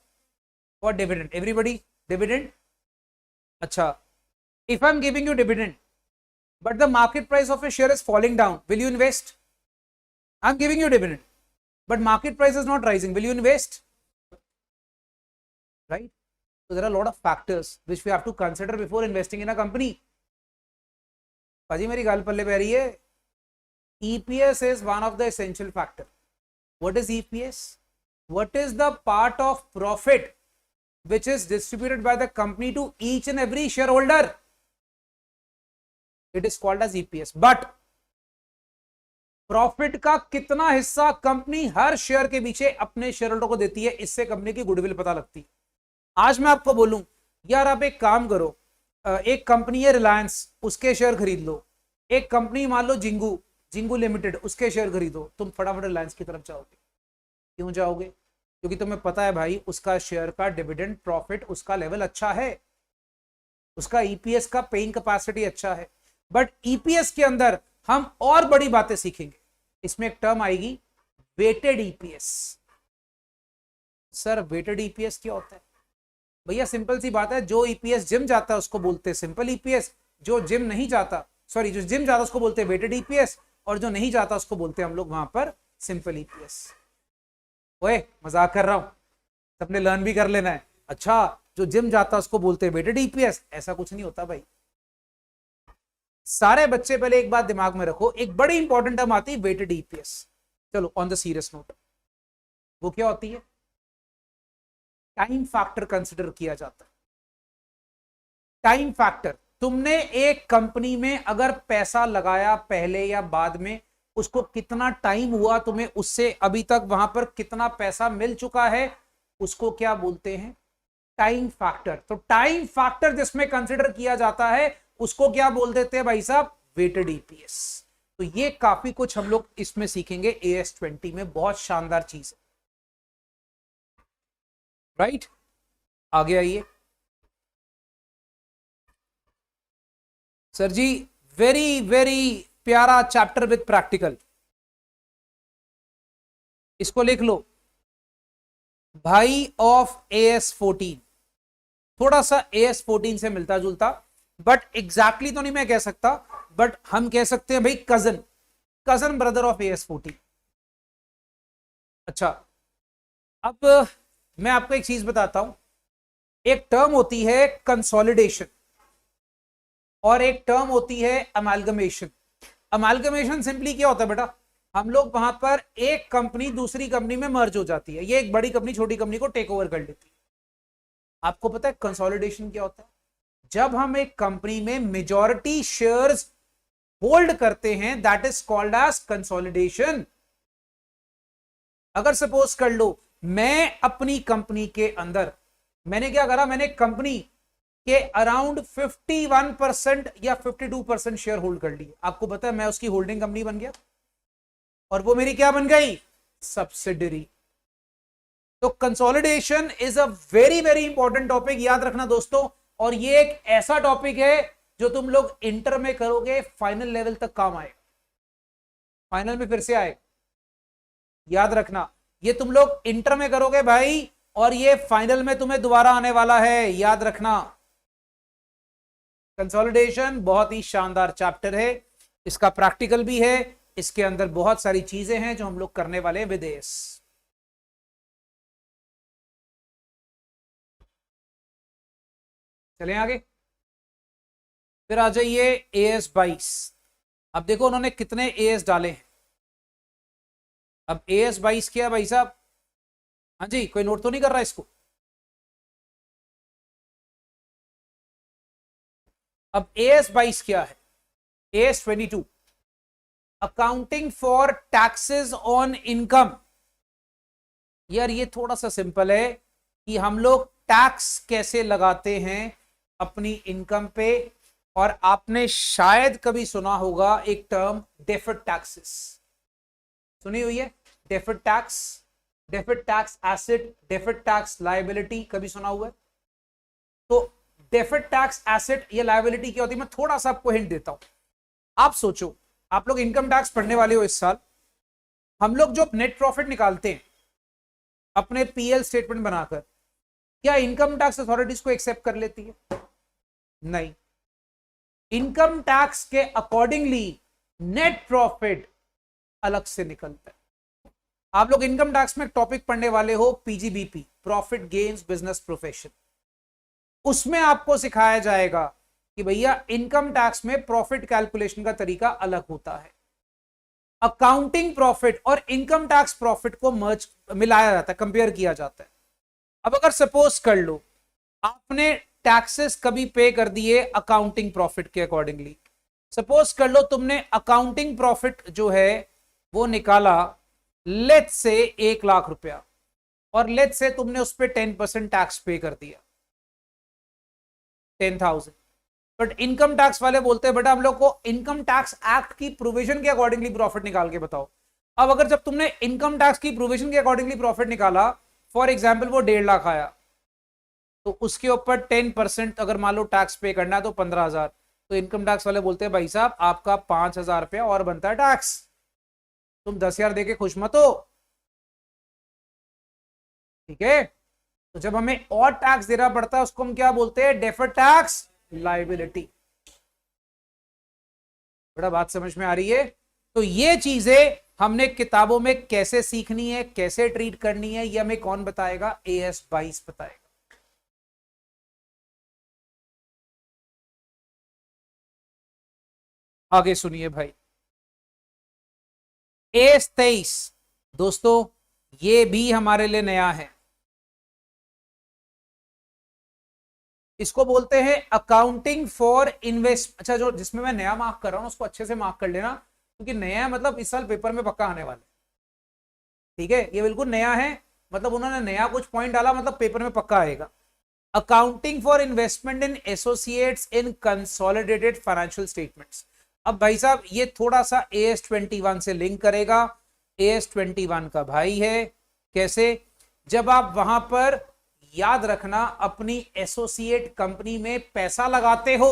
dividend, everybody dividend. अच्छा, if I am giving you dividend but the market price of a share is falling down, will you invest? I'm giving you dividend but market price is not rising, will you invest? Right. So there are a lot of factors which we have to consider before investing in a company. पाजी मेरी गाल पल्ले पे आ रही है। EPS is one of the essential factor. What is EPS? What is the part of profit which is distributed by the company to each and every shareholder? It is called as EPS. But profit का कितना हिस्सा company हर share के पीछे अपने share holder को देती है, इससे कंपनी की गुडविल पता लगती है। आज मैं आपको बोलूं यार आप एक काम करो, एक कंपनी है रिलायंस, उसके शेयर खरीद लो। एक कंपनी मान लो जिंगू लिमिटेड, उसके शेयर खरीदो, तुम फटाफट रिलायंस की तरफ जाओगे। क्यों जाओगे? क्योंकि तुम्हें पता है भाई उसका शेयर का डिविडेंड प्रॉफिट उसका लेवल अच्छा है, उसका EPS का पेइंग कैपेसिटी अच्छा है। बट EPS के अंदर हम और बड़ी बातें सीखेंगे। इसमें एक टर्म आएगी वेटेड EPS। सर वेटेड EPS क्या होता है? भैया सिंपल सी बात है, जो EPS जिम जाता है उसको बोलते हैं सिंपल EPS, जो जिम नहीं जाता, सॉरी जो जिम जाता है उसको बोलते हैं वेटेड EPS, और जो नहीं जाता उसको बोलते हैं हम लोग वहां पर सिंपल EPS। ओए मजाक कर रहा हूं, सबने लर्न भी कर लेना है। अच्छा जो जिम जाता है उसको बोलते हैं वेटेड EPS, ऐसा कुछ नहीं होता भाई। सारे बच्चे पहले एक बात दिमाग में रखो, एक बड़ी इंपॉर्टेंट टर्म आती है वेटेड EPS। चलो ऑन द सीरियस नोट, वो क्या होती है? टाइम फैक्टर कंसिडर किया जाता है। टाइम फैक्टर, तुमने एक कंपनी में अगर पैसा लगाया पहले या बाद में, उसको कितना टाइम हुआ तुम्हें, उससे अभी तक वहां पर कितना पैसा मिल चुका है, उसको क्या बोलते हैं? Time factor. तो टाइम फैक्टर जिसमें कंसिडर किया जाता है उसको क्या बोल देते हैं भाई साहब? Weighted EPS. तो ये काफी कुछ हम लोग इसमें सीखेंगे AS20 में, बहुत शानदार चीज है। राइट, आगे आइए सर जी। वेरी वेरी प्यारा चैप्टर विद प्रैक्टिकल, इसको लिख लो, भाई ऑफ AS14। थोड़ा सा AS14 से मिलता जुलता, बट एग्जैक्टली तो नहीं मैं कह सकता, बट हम कह सकते हैं भाई cousin, cousin brother of AS14। अच्छा, अब मैं आपको एक चीज बताता हूं। एक टर्म होती है कंसोलिडेशन और एक टर्म होती है अमालगमेशन। अमालगमेशन सिंपली क्या होता है बेटा? हम लोग वहां पर एक कंपनी दूसरी कंपनी में मर्ज हो जाती है, ये एक बड़ी कंपनी छोटी कंपनी को टेक ओवर कर लेती है। आपको पता है कंसोलिडेशन क्या होता है? जब हम एक कंपनी में मेजॉरिटी शेयर्स होल्ड करते हैं, that is called as consolidation. अगर सपोज कर लो मैं अपनी कंपनी के अंदर, मैंने क्या करा, मैंने कंपनी के अराउंड 51% या 52% शेयर होल्ड कर लिए। आपको पता है मैं उसकी होल्डिंग कंपनी बन गया और वो मेरी क्या बन गई? सब्सिडरी। तो consolidation is a very very important topic, याद रखना दोस्तों। और ये एक ऐसा टॉपिक है जो तुम लोग इंटर में करोगे, फाइनल लेवल तक काम आएगा, फाइनल में फिर से आएगा, याद रखना। ये तुम लोग इंटर में करोगे भाई, और ये फाइनल में तुम्हें दोबारा आने वाला है, याद रखना। कंसोलिडेशन बहुत ही शानदार चैप्टर है, इसका प्रैक्टिकल भी है, इसके अंदर बहुत सारी चीजें हैं जो हम लोग करने वाले हैं विदेश। चलें आगे, फिर आ जाइए AS22। अब देखो उन्होंने कितने AS डाले हैं। अब AS22 क्या भाई साहब? हाँ जी, कोई नोट तो नहीं कर रहा इसको? अब AS22 क्या है? AS22 accounting for taxes on income. यार ये थोड़ा सा सिंपल है कि हम लोग टैक्स कैसे लगाते हैं अपनी इनकम पे। और आपने शायद कभी सुना होगा एक टर्म डेफर्ड टैक्सेस, सुनी हुई है? Deferred tax, deferred tax asset, deferred tax liability, कभी सुना हुआ है? तो डेफर्ड टैक्स एसेट या लायबिलिटी क्या होती है, मैं थोड़ा सा आपको हिंट देता हूं। आप सोचो, आप लोग इनकम टैक्स पढ़ने वाले हो इस साल। हम लोग जो नेट प्रॉफिट निकालते हैं अपने PL स्टेटमेंट बनाकर, क्या इनकम टैक्स अथॉरिटीज को एक्सेप्ट कर लेती है? नहीं। इनकम टैक्स के अकॉर्डिंगली नेट प्रॉफिट अलग से निकलता है। आप लोग इनकम टैक्स में टॉपिक पढ़ने वाले हो PGBP, profit gains business profession. उसमें आपको सिखाया जाएगा कि भैया इनकम टैक्स में प्रॉफिट कैलकुलेशन का तरीका अलग होता है। अकाउंटिंग प्रॉफिट और इनकम टैक्स प्रॉफिट को मर्ज मिलाया जाता है, कंपेयर किया जाता है। अब अगर सपोज कर लो आपने टैक्सेस कभी पे कर दिए अकाउंटिंग प्रॉफिट के अकॉर्डिंगली, सपोज कर लो तुमने अकाउंटिंग प्रॉफिट जो है वो निकाला लेट से 1 लाख रुपया, और लेट से तुमने उस पर 10% टैक्स पे कर दिया, 10,000। बट इनकम टैक्स वाले बोलते हैं बेटा हम लोग को इनकम टैक्स एक्ट की प्रोविजन के अकॉर्डिंगली प्रॉफिट निकाल के बताओ। अब अगर जब तुमने इनकम टैक्स की प्रोविजन के अकॉर्डिंगली प्रॉफिट निकाला, फॉर एग्जाम्पल वो 1.5 लाख आया, तो उसके ऊपर 10% अगर मान लो टैक्स पे करना है तो 15,000। तो इनकम टैक्स वाले बोलते हैं भाई साहब आपका 5,000 रुपया और बनता है टैक्स, तुम 10,000 देके खुश मत हो, ठीक है? तो जब हमें और टैक्स देना पड़ता है उसको हम क्या बोलते हैं? Deferred tax liability. बड़ा बात समझ में आ रही है? तो ये चीजें हमने किताबों में कैसे सीखनी है, कैसे ट्रीट करनी है, ये हमें कौन बताएगा? AS22 बताएगा। आगे सुनिए भाई, AS23 दोस्तों ये भी हमारे लिए नया है, इसको बोलते हैं अकाउंटिंग फॉर इन्वेस्ट। अच्छा, जो जिसमें मैं नया मार्क कर रहा हूं उसको अच्छे से मार्क कर लेना, क्योंकि नया मतलब इस साल पेपर में पक्का आने वाला है। ठीक है, ये बिल्कुल नया है, मतलब उन्होंने नया कुछ पॉइंट डाला, मतलब पेपर में पक्का आएगा। Accounting for investment in associates in consolidated financial statements. अब भाई साहब ये थोड़ा सा AS21 से लिंक करेगा, AS21 का भाई है। कैसे? जब आप वहां पर, याद रखना, अपनी एसोसिएट कंपनी में पैसा लगाते हो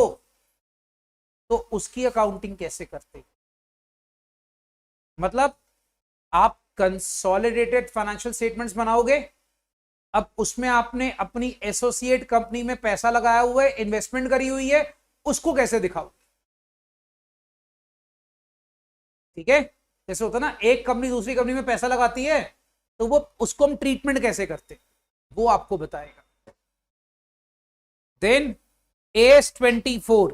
तो उसकी अकाउंटिंग कैसे करते, मतलब आप कंसोलिडेटेड फाइनेंशियल स्टेटमेंट्स बनाओगे, अब उसमें आपने अपनी एसोसिएट कंपनी में पैसा लगाया हुआ है, इन्वेस्टमेंट करी हुई है, उसको कैसे दिखाओ? ठीक है, जैसे होता ना, एक कंपनी दूसरी कंपनी में पैसा लगाती है तो वो उसको हम ट्रीटमेंट कैसे करते, वो आपको बताएगा। देन AS24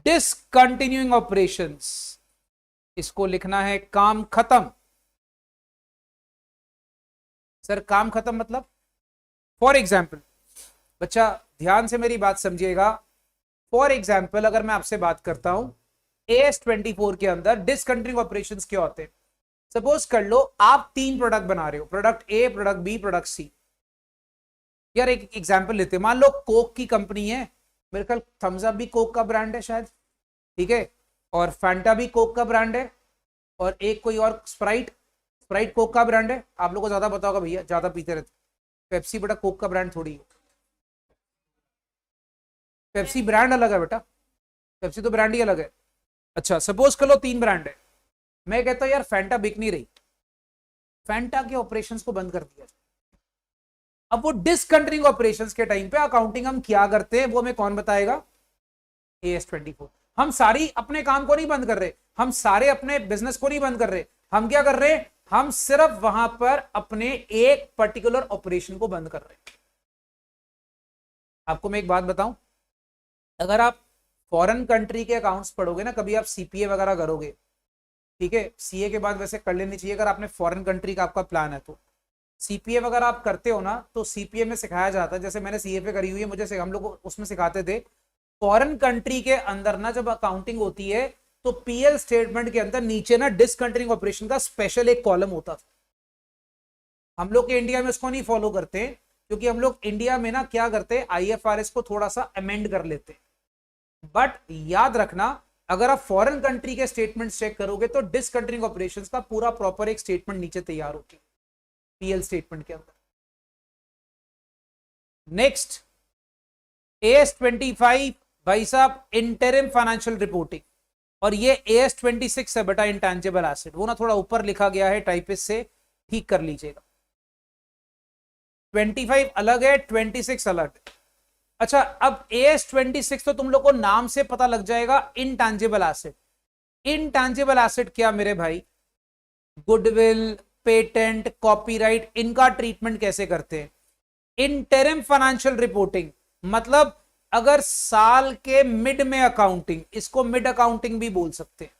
डिसकंटिन्यूइंग ऑपरेशंस, इसको लिखना है काम खत्म। सर काम खत्म मतलब? फॉर एग्जाम्पल, बच्चा ध्यान से मेरी बात समझिएगा, फॉर एग्जाम्पल अगर मैं आपसे बात करता हूं AS24 के अंदर डिसकंटिन्यूइंग ऑपरेशंस क्या होते हैं। सपोज कर लो आप 3 प्रोडक्ट बना रहे हो, product A, product B, product C. यार एक एग्जाम्पल लेते हैं, मान लो कोक की कंपनी है, मेरे ख्याल थम्स अप भी कोक का ब्रांड है शायद, ठीक है, और फैंटा भी कोक का ब्रांड है, और एक कोई और स्प्राइट, स्प्राइट कोक का ब्रांड है। आप लोगों को ज्यादा पता होगा भैया, ज्यादा पीते रहते। पेप्सी बेटा कोक का ब्रांड थोड़ी है, पेप्सी ब्रांड अलग है बेटा, पेप्सी तो ब्रांड ही अलग है। अच्छा सपोज कर लो 3 ब्रांड है, मैं कहता हूं यार फैंटा बिक नहीं रही, फैंटा के ऑपरेशंस को बंद कर दिया। अब वो डिसकंटिन्यूइंग ऑपरेशंस के टाइम पे अकाउंटिंग हम क्या करते हैं वो हमें कौन बताएगा? AS24। हम सारी अपने काम को नहीं बंद कर रहे, हम सारे अपने बिजनेस को नहीं बंद कर रहे, हम क्या कर रहे हैं, हम सिर्फ वहां पर अपने एक पर्टिकुलर ऑपरेशन को बंद कर रहे हैं। आपको मैं एक बात बताऊं, अगर आप फॉरेन कंट्री के अकाउंट्स पढ़ोगे ना, कभी आप CPA वगैरह करोगे, ठीक है, CA के बाद वैसे कर लेनी चाहिए अगर आपने फॉरेन कंट्री का आपका प्लान है तो। CPA वगैरह आप करते हो ना, तो CPA में सिखाया जाता है, जैसे मैंने CFA करी हुई है, मुझे हम लोग उसमें सिखाते थे, फॉरेन कंट्री के अंदर ना जब अकाउंटिंग होती है तो PL स्टेटमेंट के अंदर नीचे ना डिसकंटिन्यूइंग ऑपरेशन का स्पेशल एक कॉलम होता था। हम लोग के इंडिया में उसको नहीं फॉलो करते, क्योंकि हम लोग इंडिया में ना क्या करते हैं, IFRS को थोड़ा सा अमेंड कर लेते। बट याद रखना, अगर आप फॉरेन कंट्री के स्टेटमेंट चेक करोगे तो डिसकंटिन्यूइंग ऑपरेशंस का पूरा प्रॉपर एक स्टेटमेंट नीचे तैयार होती है PL स्टेटमेंट के अंदर। नेक्स्ट AS25 भाई साहब इंटरिम फाइनेंशियल रिपोर्टिंग, और ये AS26 है बेटा इंटेंजिबल एसेट, वो ना थोड़ा ऊपर लिखा गया है टाइपिस्ट से, ठीक कर लीजिएगा। 25 अलग है, 26 अलग है। अच्छा अब AS26 तो तुम लोग को नाम से पता लग जाएगा, इंटेंजिबल एसेट। इंटेंजिबल एसेट क्या मेरे भाई? गुडविल, पेटेंट, कॉपीराइट, इनका ट्रीटमेंट कैसे करते हैं? इंटरिम फाइनेंशियल रिपोर्टिंग मतलब अगर साल के मिड में अकाउंटिंग, इसको मिड अकाउंटिंग भी बोल सकते हैं।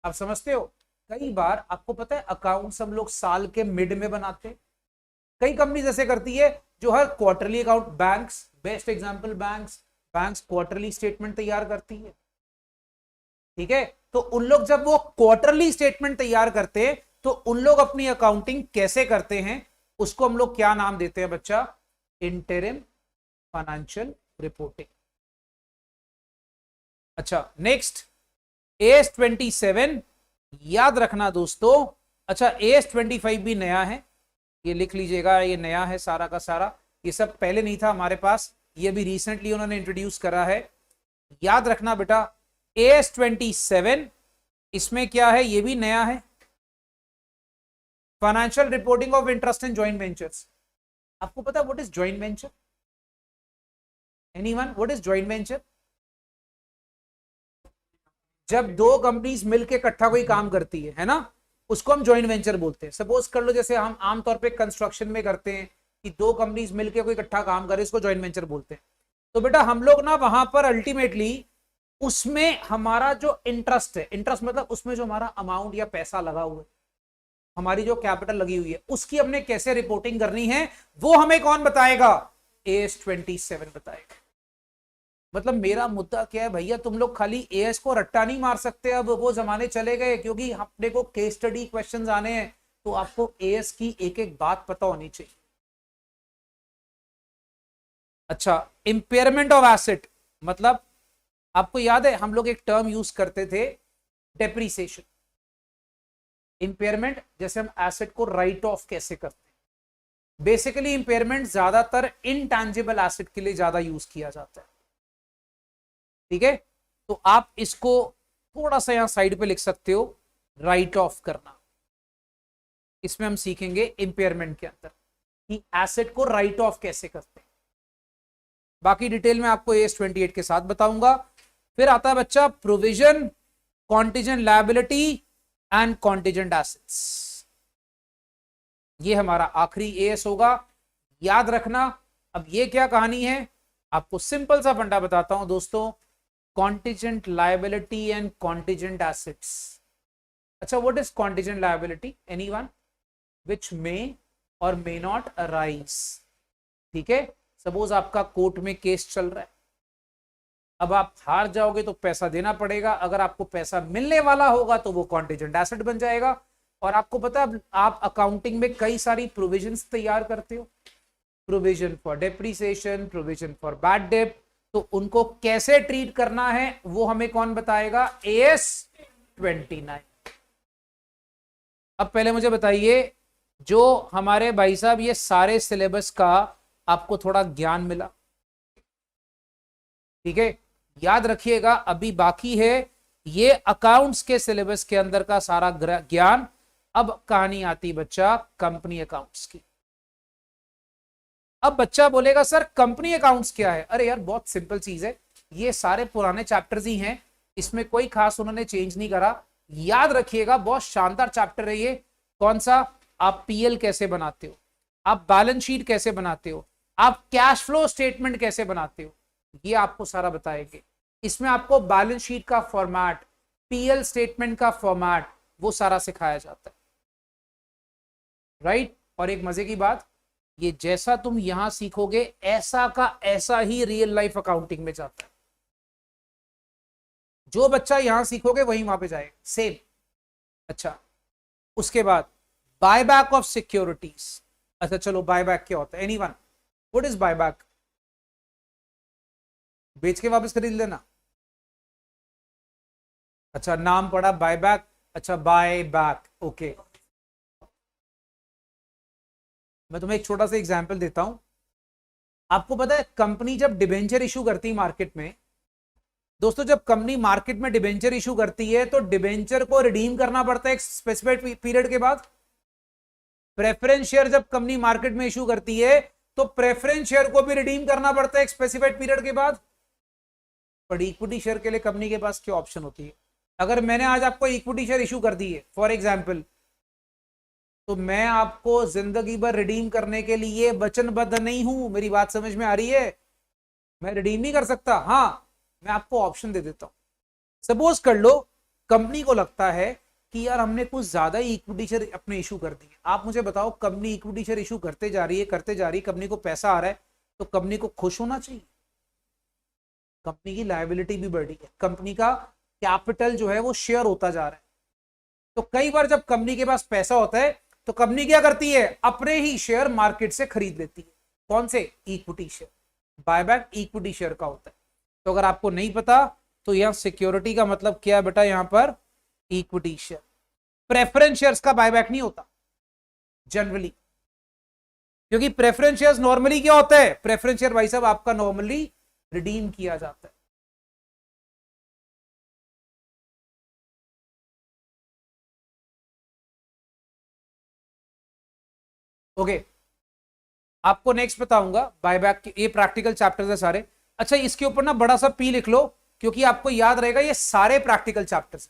आप समझते हो? कई बार आपको पता है अकाउंट्स हम लोग साल के मिड में बनाते हैं, कई कंपनी ऐसे करती है जो हर quarterly account, banks best example, banks quarterly statement तैयार करती है, ठीक है, तो उन लोग जब वो क्वार्टरली स्टेटमेंट तैयार करते हैं तो उन लोग अपनी अकाउंटिंग कैसे करते हैं, उसको हम लोग क्या नाम देते हैं बच्चा? Interim financial reporting. अच्छा नेक्स्ट AS27, याद रखना दोस्तों। अच्छा AS25 भी नया है, ये लिख लीजिएगा, ये नया है सारा का सारा, ये सब पहले नहीं था हमारे पास, ये भी रिसेंटली उन्होंने इंट्रोड्यूस करा है। याद रखना बेटा AS27, इसमें क्या है, ये भी नया है, financial reporting of interest in joint ventures. आपको पता है what is joint venture? Anyone, what is joint venture? जब 2 कंपनीज मिलकर इकट्ठा कोई काम करती है ना, उसको हम जॉइंट वेंचर बोलते हैं। सपोज कर लो जैसे हम आमतौर पे कंस्ट्रक्शन में करते हैं कि 2 कंपनीज मिलकर कोई इकट्ठा काम करे, इसको जॉइंट वेंचर बोलते हैं। तो बेटा हम लोग ना वहां पर अल्टीमेटली उसमें हमारा जो इंटरेस्ट है, इंटरेस्ट मतलब उसमें जो हमारा अमाउंट या पैसा लगा हुआ है, हमारी जो कैपिटल लगी हुई है, उसकी हमने कैसे रिपोर्टिंग करनी है, वो हमें कौन बताएगा? AS 27 बताएगा। मतलब मेरा मुद्दा क्या है भैया, तुम लोग खाली AS को रट्टा नहीं मार सकते, अब वो जमाने चले गए, क्योंकि अपने को केस स्टडी क्वेश्चंस आने हैं, तो आपको AS की एक एक बात पता होनी चाहिए। अच्छा, इंपेयरमेंट ऑफ एसेट, मतलब आपको याद है हम लोग एक टर्म यूज करते थे, डेप्रीसिएशन। इंपेयरमेंट जैसे हम एसेट को राइट ऑफ कैसे करते हैं, बेसिकली इंपेयरमेंट ज्यादातर इनटैंजिबल एसेट के लिए ज्यादा यूज किया जाता है, ठीक है? तो आप इसको थोड़ा सा यहां साइड पे लिख सकते हो, राइट ऑफ करना। इसमें हम सीखेंगे इंपेयरमेंट के अंदर कि एसेट को राइट ऑफ कैसे करते हैं। बाकी डिटेल में आपको AS 28 के साथ बताऊंगा। फिर आता है बच्चा provision, contingent liability and contingent assets. ये हमारा आखिरी AS होगा, याद रखना। अब ये क्या कहानी है, आपको सिंपल सा फंडा बताता हूं दोस्तों, contingent liability and contingent assets. अच्छा, what is contingent liability? Anyone? Which may or may not arise, ठीक है? सपोज आपका कोर्ट में केस चल रहा है, अब आप हार जाओगे तो पैसा देना पड़ेगा, अगर आपको पैसा मिलने वाला होगा तो वो कॉन्टिजेंट एसेट बन जाएगा। और आपको पता है आप अकाउंटिंग में कई सारी प्रोविजंस तैयार करते हो, provision for depreciation, provision for bad debt, तो उनको कैसे ट्रीट करना है वो हमें कौन बताएगा? AS 29। अब पहले मुझे बताइए, जो हमारे भाई साहब ये सारे सिलेबस का आपको थोड़ा ज्ञान मिला, ठीक है? याद रखिएगा अभी बाकी है ये अकाउंट्स के सिलेबस के अंदर का सारा ज्ञान। अब कहानी आती बच्चा कंपनी अकाउंट्स की। अब बच्चा बोलेगा सर कंपनी अकाउंट्स क्या है? अरे यार बहुत सिंपल चीज है, ये सारे पुराने चैप्टर्स ही हैं, इसमें कोई खास उन्होंने चेंज नहीं करा। याद रखिएगा बहुत शानदार चैप्टर है ये। कौन सा? आप PL कैसे बनाते हो, आप बैलेंस शीट कैसे बनाते हो, आप कैश फ्लो स्टेटमेंट कैसे बनाते हो, ये आपको सारा बताएंगे। इसमें आपको बैलेंस शीट का फॉर्मेट, PL स्टेटमेंट का फॉर्मेट, वो सारा सिखाया जाता है, राइट? और एक मजे की बात, ये जैसा तुम यहां सीखोगे ऐसा का ऐसा ही रियल लाइफ अकाउंटिंग में जाता है। जो बच्चा यहां सीखोगे वही वहां पे जाएगा, सेम। अच्छा, उसके बाद बायबैक ऑफ सिक्योरिटीज। अच्छा चलो, बायबैक क्या होता है? एनीवन? What is buyback? बेच के वापस खरीद लेना। अच्छा, नाम पड़ा बायबैक। अच्छा, बाय बैक, ओके। मैं तुम्हें एक छोटा सा एग्जांपल देता हूं। आपको पता है कंपनी जब डिबेंचर इशू करती है मार्केट में, दोस्तों जब कंपनी मार्केट में डिबेंचर इशू करती है तो डिबेंचर को रिडीम करना पड़ता है एक स्पेसिफाइड पीरियड के बाद। प्रेफरेंस शेयर जब कंपनी मार्केट में इशू करती है तो प्रेफरेंस शेयर को भी रिडीम करना पड़ता है एक स्पेसिफाइड पीरियड के बाद। पर इक्विटी शेयर के लिए कंपनी के पास क्या ऑप्शन होती है? अगर मैंने आज आपको इक्विटी शेयर इशू कर दी है फॉर एग्जांपल, तो मैं आपको जिंदगी भर रिडीम करने के लिए वचनबद्ध नहीं हूं। मेरी बात समझ में आ रही है? मैं रिडीम नहीं कर सकता। हाँ, मैं आपको ऑप्शन दे देता हूं। सपोज कर लो कंपनी को लगता है कि यार हमने कुछ ज्यादा ही इक्विटी शेयर अपने इशू कर दिए। आप मुझे बताओ, कंपनी इक्विटी शेयर इशू करते जा रही है, करते जा रही है, कंपनी को पैसा आ रहा है, तो कंपनी को खुश होना चाहिए? कंपनी की लायबिलिटी भी बढ़ रही है, कंपनी का कैपिटल जो है वो शेयर होता जा रहा है। तो कई बार जब कंपनी के पास पैसा होता है तो कंपनी क्या करती है? अपने ही शेयर मार्केट से खरीद लेती है। कौन से? Equity share. Buyback equity share का होता है। तो अगर आपको नहीं पता तो यहां सिक्योरिटी का मतलब क्या है बेटा? यहां पर इक्विटी शेयर। प्रेफरेंस शेयर्स का बायबैक नहीं होता जनरली, क्योंकि प्रेफरेंस शेयर्स नॉर्मली क्या होता है? प्रेफरेंस शेयर भाई साहब आपका नॉर्मली रिडीम किया जाता है। ओके, आपको नेक्स्ट बताऊंगा बायबैक के, ये प्रैक्टिकल चैप्टर्स है सारे। अच्छा, इसके ऊपर ना बड़ा सा P लिख लो, क्योंकि आपको याद रहेगा ये सारे practical chapters,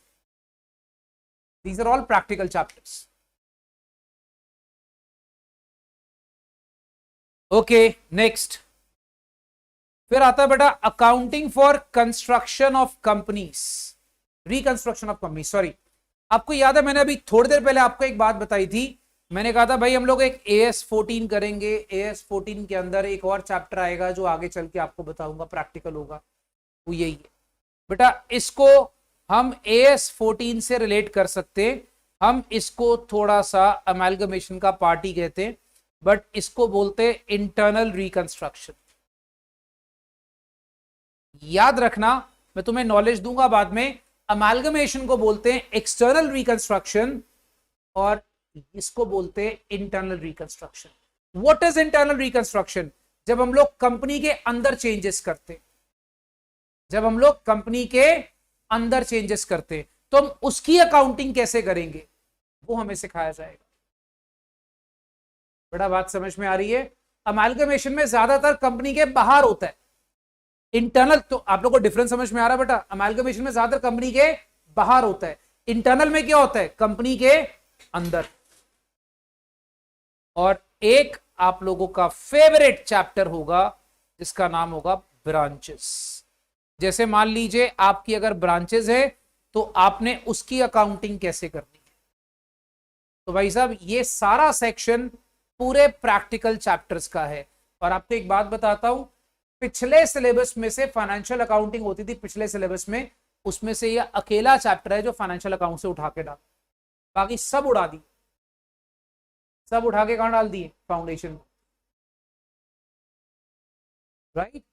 these are all practical chapters. Okay, next फिर आता है बेटा accounting for construction of companies, reconstruction of company. Sorry, आपको याद है मैंने अभी थोड़ी देर पहले आपको एक बात बताई थी, मैंने कहा था भाई हम लोग एक AS14 करेंगे, AS14 के अंदर एक और चैप्टर आएगा जो आगे चल के आपको बताऊंगा, प्रैक्टिकल होगा, वो यही है बेटा। इसको हम AS14 से रिलेट कर सकते हैं, हम इसको थोड़ा सा अमेलगमेशन का पार्ट ही कहते हैं, बट इसको बोलते हैं इंटरनल रिकंस्ट्रक्शन। याद रखना, मैं तुम्हें नॉलेज दूंगा बाद में, अमेलगमेशन को बोलते हैं एक्सटर्नल रिकंस्ट्रक्शन और इसको बोलते हैं internal reconstruction. What is internal reconstruction? जब हम लोग कंपनी के अंदर चेंजेस करते, जब हम लोग कंपनी के अंदर चेंजेस करते तो हम उसकी अकाउंटिंग कैसे करेंगे वो हमें सिखाया जाएगा। बड़ा बात समझ में आ रही है? अमेलगमेशन में ज्यादातर कंपनी के बाहर होता है, इंटरनल तो आप लोगों को डिफरेंस समझ में आ रहा है बेटा? अमेलगमेशन में ज्यादातर कंपनी के बाहर होता है, इंटरनल में क्या होता है? कंपनी के अंदर। और एक आप लोगों का फेवरेट चैप्टर होगा जिसका नाम होगा ब्रांचेस। जैसे मान लीजिए आपकी अगर ब्रांचेस है तो आपने उसकी अकाउंटिंग कैसे करनी है। तो भाई साहब ये सारा सेक्शन पूरे प्रैक्टिकल चैप्टर्स का है। और आपको एक बात बताता हूं, पिछले सिलेबस में से फाइनेंशियल अकाउंटिंग होती थी पिछले सिलेबस में, उसमें से ये अकेला चैप्टर है जो फाइनेंशियल अकाउंट से उठा के डाल, बाकी सब उड़ा दी, सब उठा के कहां डाल दिए? फाउंडेशन। राइट?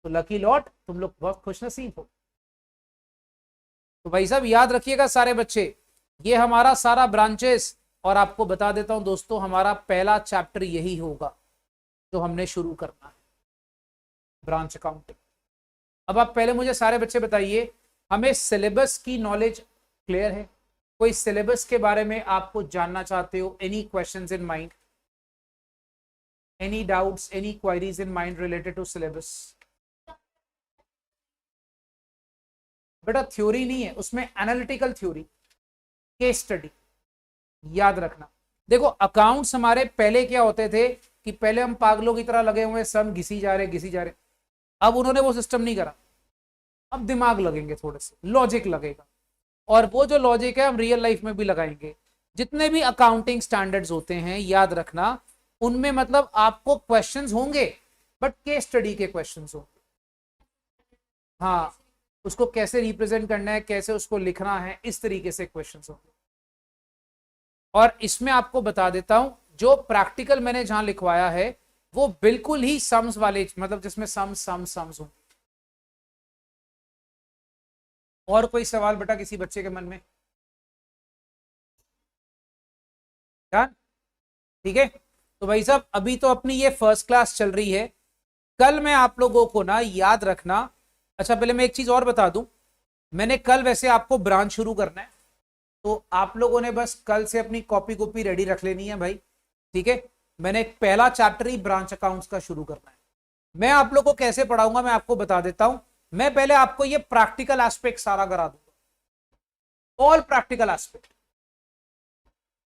तो लकी लॉट, तुम लोग बहुत खुशनसीब हो। तो भाई साहब याद रखिएगा सारे बच्चे, ये हमारा सारा ब्रांचेस, और आपको बता देता हूं दोस्तों हमारा पहला चैप्टर यही होगा जो हमने शुरू करना है, ब्रांच अकाउंटिंग। अब आप पहले मुझे सारे बच्चे बताइए, हमें सिलेबस की नॉलेज क्लियर है? कोई सिलेबस के बारे में आपको जानना चाहते हो? Any questions in mind, any doubts, any queries in mind related to syllabus? बेटा थ्योरी नहीं है उसमें, एनालिटिकल थ्योरी, केस स्टडी। याद रखना, देखो अकाउंट्स हमारे पहले क्या होते थे कि पहले हम पागलों की तरह लगे हुए सम घिसी जा रहे, अब उन्होंने वो सिस्टम नहीं करा, अब दिमाग लगेंगे, थोड़े से लॉजिक लगेगा, और वो जो लॉजिक है हम रियल लाइफ में भी लगाएंगे। जितने भी अकाउंटिंग स्टैंडर्ड्स होते हैं याद रखना, उनमें मतलब आपको क्वेश्चंस होंगे बट केस स्टडी के क्वेश्चंस होंगे। हाँ, उसको कैसे रिप्रेजेंट करना है, कैसे उसको लिखना है, इस तरीके से क्वेश्चंस होंगे। और इसमें आपको बता देता हूं, जो प्रैक्टिकल मैंने जहां लिखवाया है वो बिल्कुल ही सम्स वाले, मतलब जिसमें सम्स होंगे। और कोई सवाल बेटा किसी बच्चे के मन में? ठीक है, तो भाई साहब अभी तो अपनी ये फर्स्ट क्लास चल रही है, कल मैं आप लोगों को ना याद रखना। अच्छा पहले मैं एक चीज और बता दूं, मैंने कल वैसे आपको ब्रांच शुरू करना है, तो आप लोगों ने बस कल से अपनी कॉपी रेडी रख लेनी है भाई, ठीक है? मैंने एक पहला चैप्टर ही ब्रांच अकाउंट्स का शुरू करना है। मैं आप लोग को कैसे पढ़ाऊंगा मैं आपको बता देता हूं। मैं पहले आपको ये प्रैक्टिकल एस्पेक्ट सारा करा दूंगा, ऑल प्रैक्टिकल एस्पेक्ट।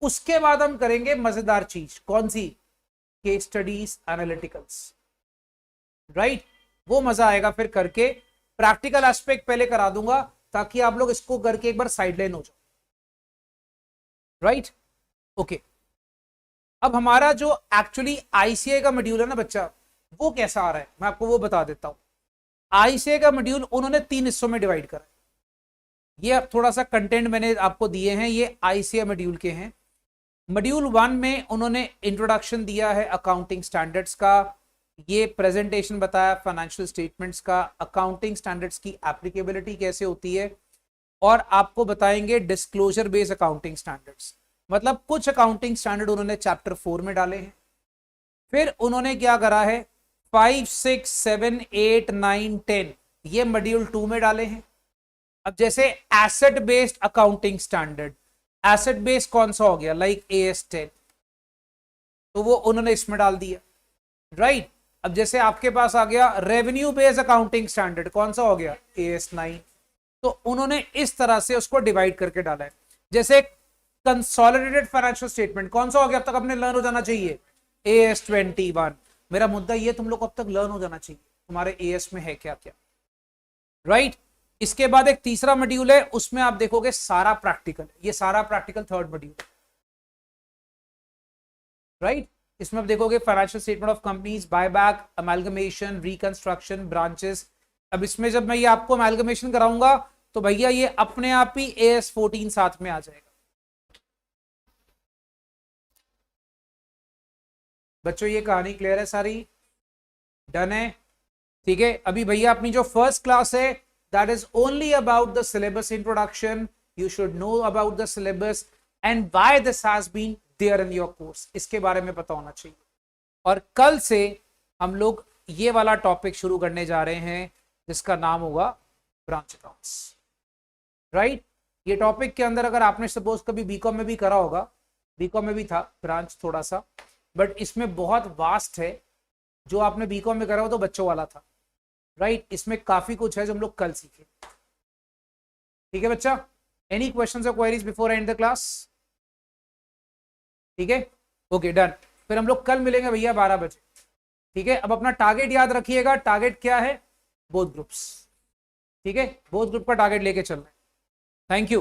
उसके बाद हम करेंगे मजेदार चीज, कौन सी? Case studies, analyticals. राइट? वो मजा आएगा फिर करके। प्रैक्टिकल एस्पेक्ट पहले करा दूंगा ताकि आप लोग इसको करके एक बार साइडलाइन हो जाओ। राइट? ओके। अब हमारा जो एक्चुअली आईसीए का मॉड्यूल है ना बच्चा, वो कैसा आ रहा है मैं आपको वो बता देता हूं। आईसीए का मॉड्यूल उन्होंने 3 हिस्सों में डिवाइड करा। ये थोड़ा सा कंटेंट मैंने आपको दिए हैं, ये आईसीए मॉड्यूल के हैं। मॉड्यूल 1 में उन्होंने इंट्रोडक्शन दिया है अकाउंटिंग स्टैंडर्ड्स का, ये प्रेजेंटेशन बताया फाइनेंशियल स्टेटमेंट्स का, अकाउंटिंग स्टैंडर्ड्स की एप्लीकेबिलिटी कैसे होती है, और आपको बताएंगे डिस्क्लोजर बेस्ड अकाउंटिंग स्टैंडर्ड्स। मतलब कुछ अकाउंटिंग स्टैंडर्ड उन्होंने चैप्टर 4 में डाले हैं। फिर उन्होंने क्या करा है, 5, 6, 7, 8, 9, 10 ये मॉड्यूल 2 में डाले हैं। अब जैसे asset based accounting standard, asset based कौन सा हो गया, लाइक AS10, तो वो उन्होंने इसमें डाल दिया। राइट? अब जैसे आपके पास आ गया रेवेन्यू बेस्ड अकाउंटिंग स्टैंडर्ड, कौन सा हो गया, AS9, तो उन्होंने इस तरह से उसको डिवाइड करके डाला है। जैसे कंसोलिडेटेड फाइनेंशियल स्टेटमेंट कौन सा हो गया, अब तक अपने लर्न हो जाना चाहिए, AS21। मेरा मुद्दा ये तुम लोग को अब तक लर्न हो जाना चाहिए। तुम्हारे एएस में है क्या क्या, राइट। इसके बाद एक तीसरा मॉड्यूल है, उसमें आप देखोगे सारा प्रैक्टिकल, ये सारा प्रैक्टिकल थर्ड मॉड्यूल, राइट। इसमें आप देखोगे financial statement of companies, buyback, amalgamation, reconstruction, branches. अब इसमें जब मैं ये आपको अमेलगमेशन कराऊंगा तो भैया ये अपने आप ही AS14 साथ में आ जाएगा। बच्चों ये कहानी क्लियर है सारी, डन है, ठीक है। अभी भैया अपनी जो फर्स्ट क्लास है that is only about the syllabus introduction, you should know about the syllabus and why this has been there in your course, इसके बारे में पता होना चाहिए। और कल से हम लोग ये वाला टॉपिक शुरू करने जा रहे हैं जिसका नाम होगा ब्रांच अकाउंट्स, राइट। ये टॉपिक के अंदर अगर आपने सपोज कभी बीकॉम में भी करा होगा, बीकॉम में भी था ब्रांच थोड़ा सा, बट इसमें बहुत वास्ट है। जो आपने बीकॉम में करा हो तो बच्चों वाला था, राइट। इसमें काफी कुछ है जो हम लोग कल सीखे, ठीक है बच्चा। एनी क्वेश्चंस और queries before and the class? ठीक है, ओके डन। फिर हम लोग कल मिलेंगे भैया 12 बजे, ठीक है। अब अपना टारगेट याद रखिएगा, टारगेट क्या है? बोथ ग्रुप्स, ठीक है, बोथ ग्रुप का टारगेट लेके चलना है। Thank you.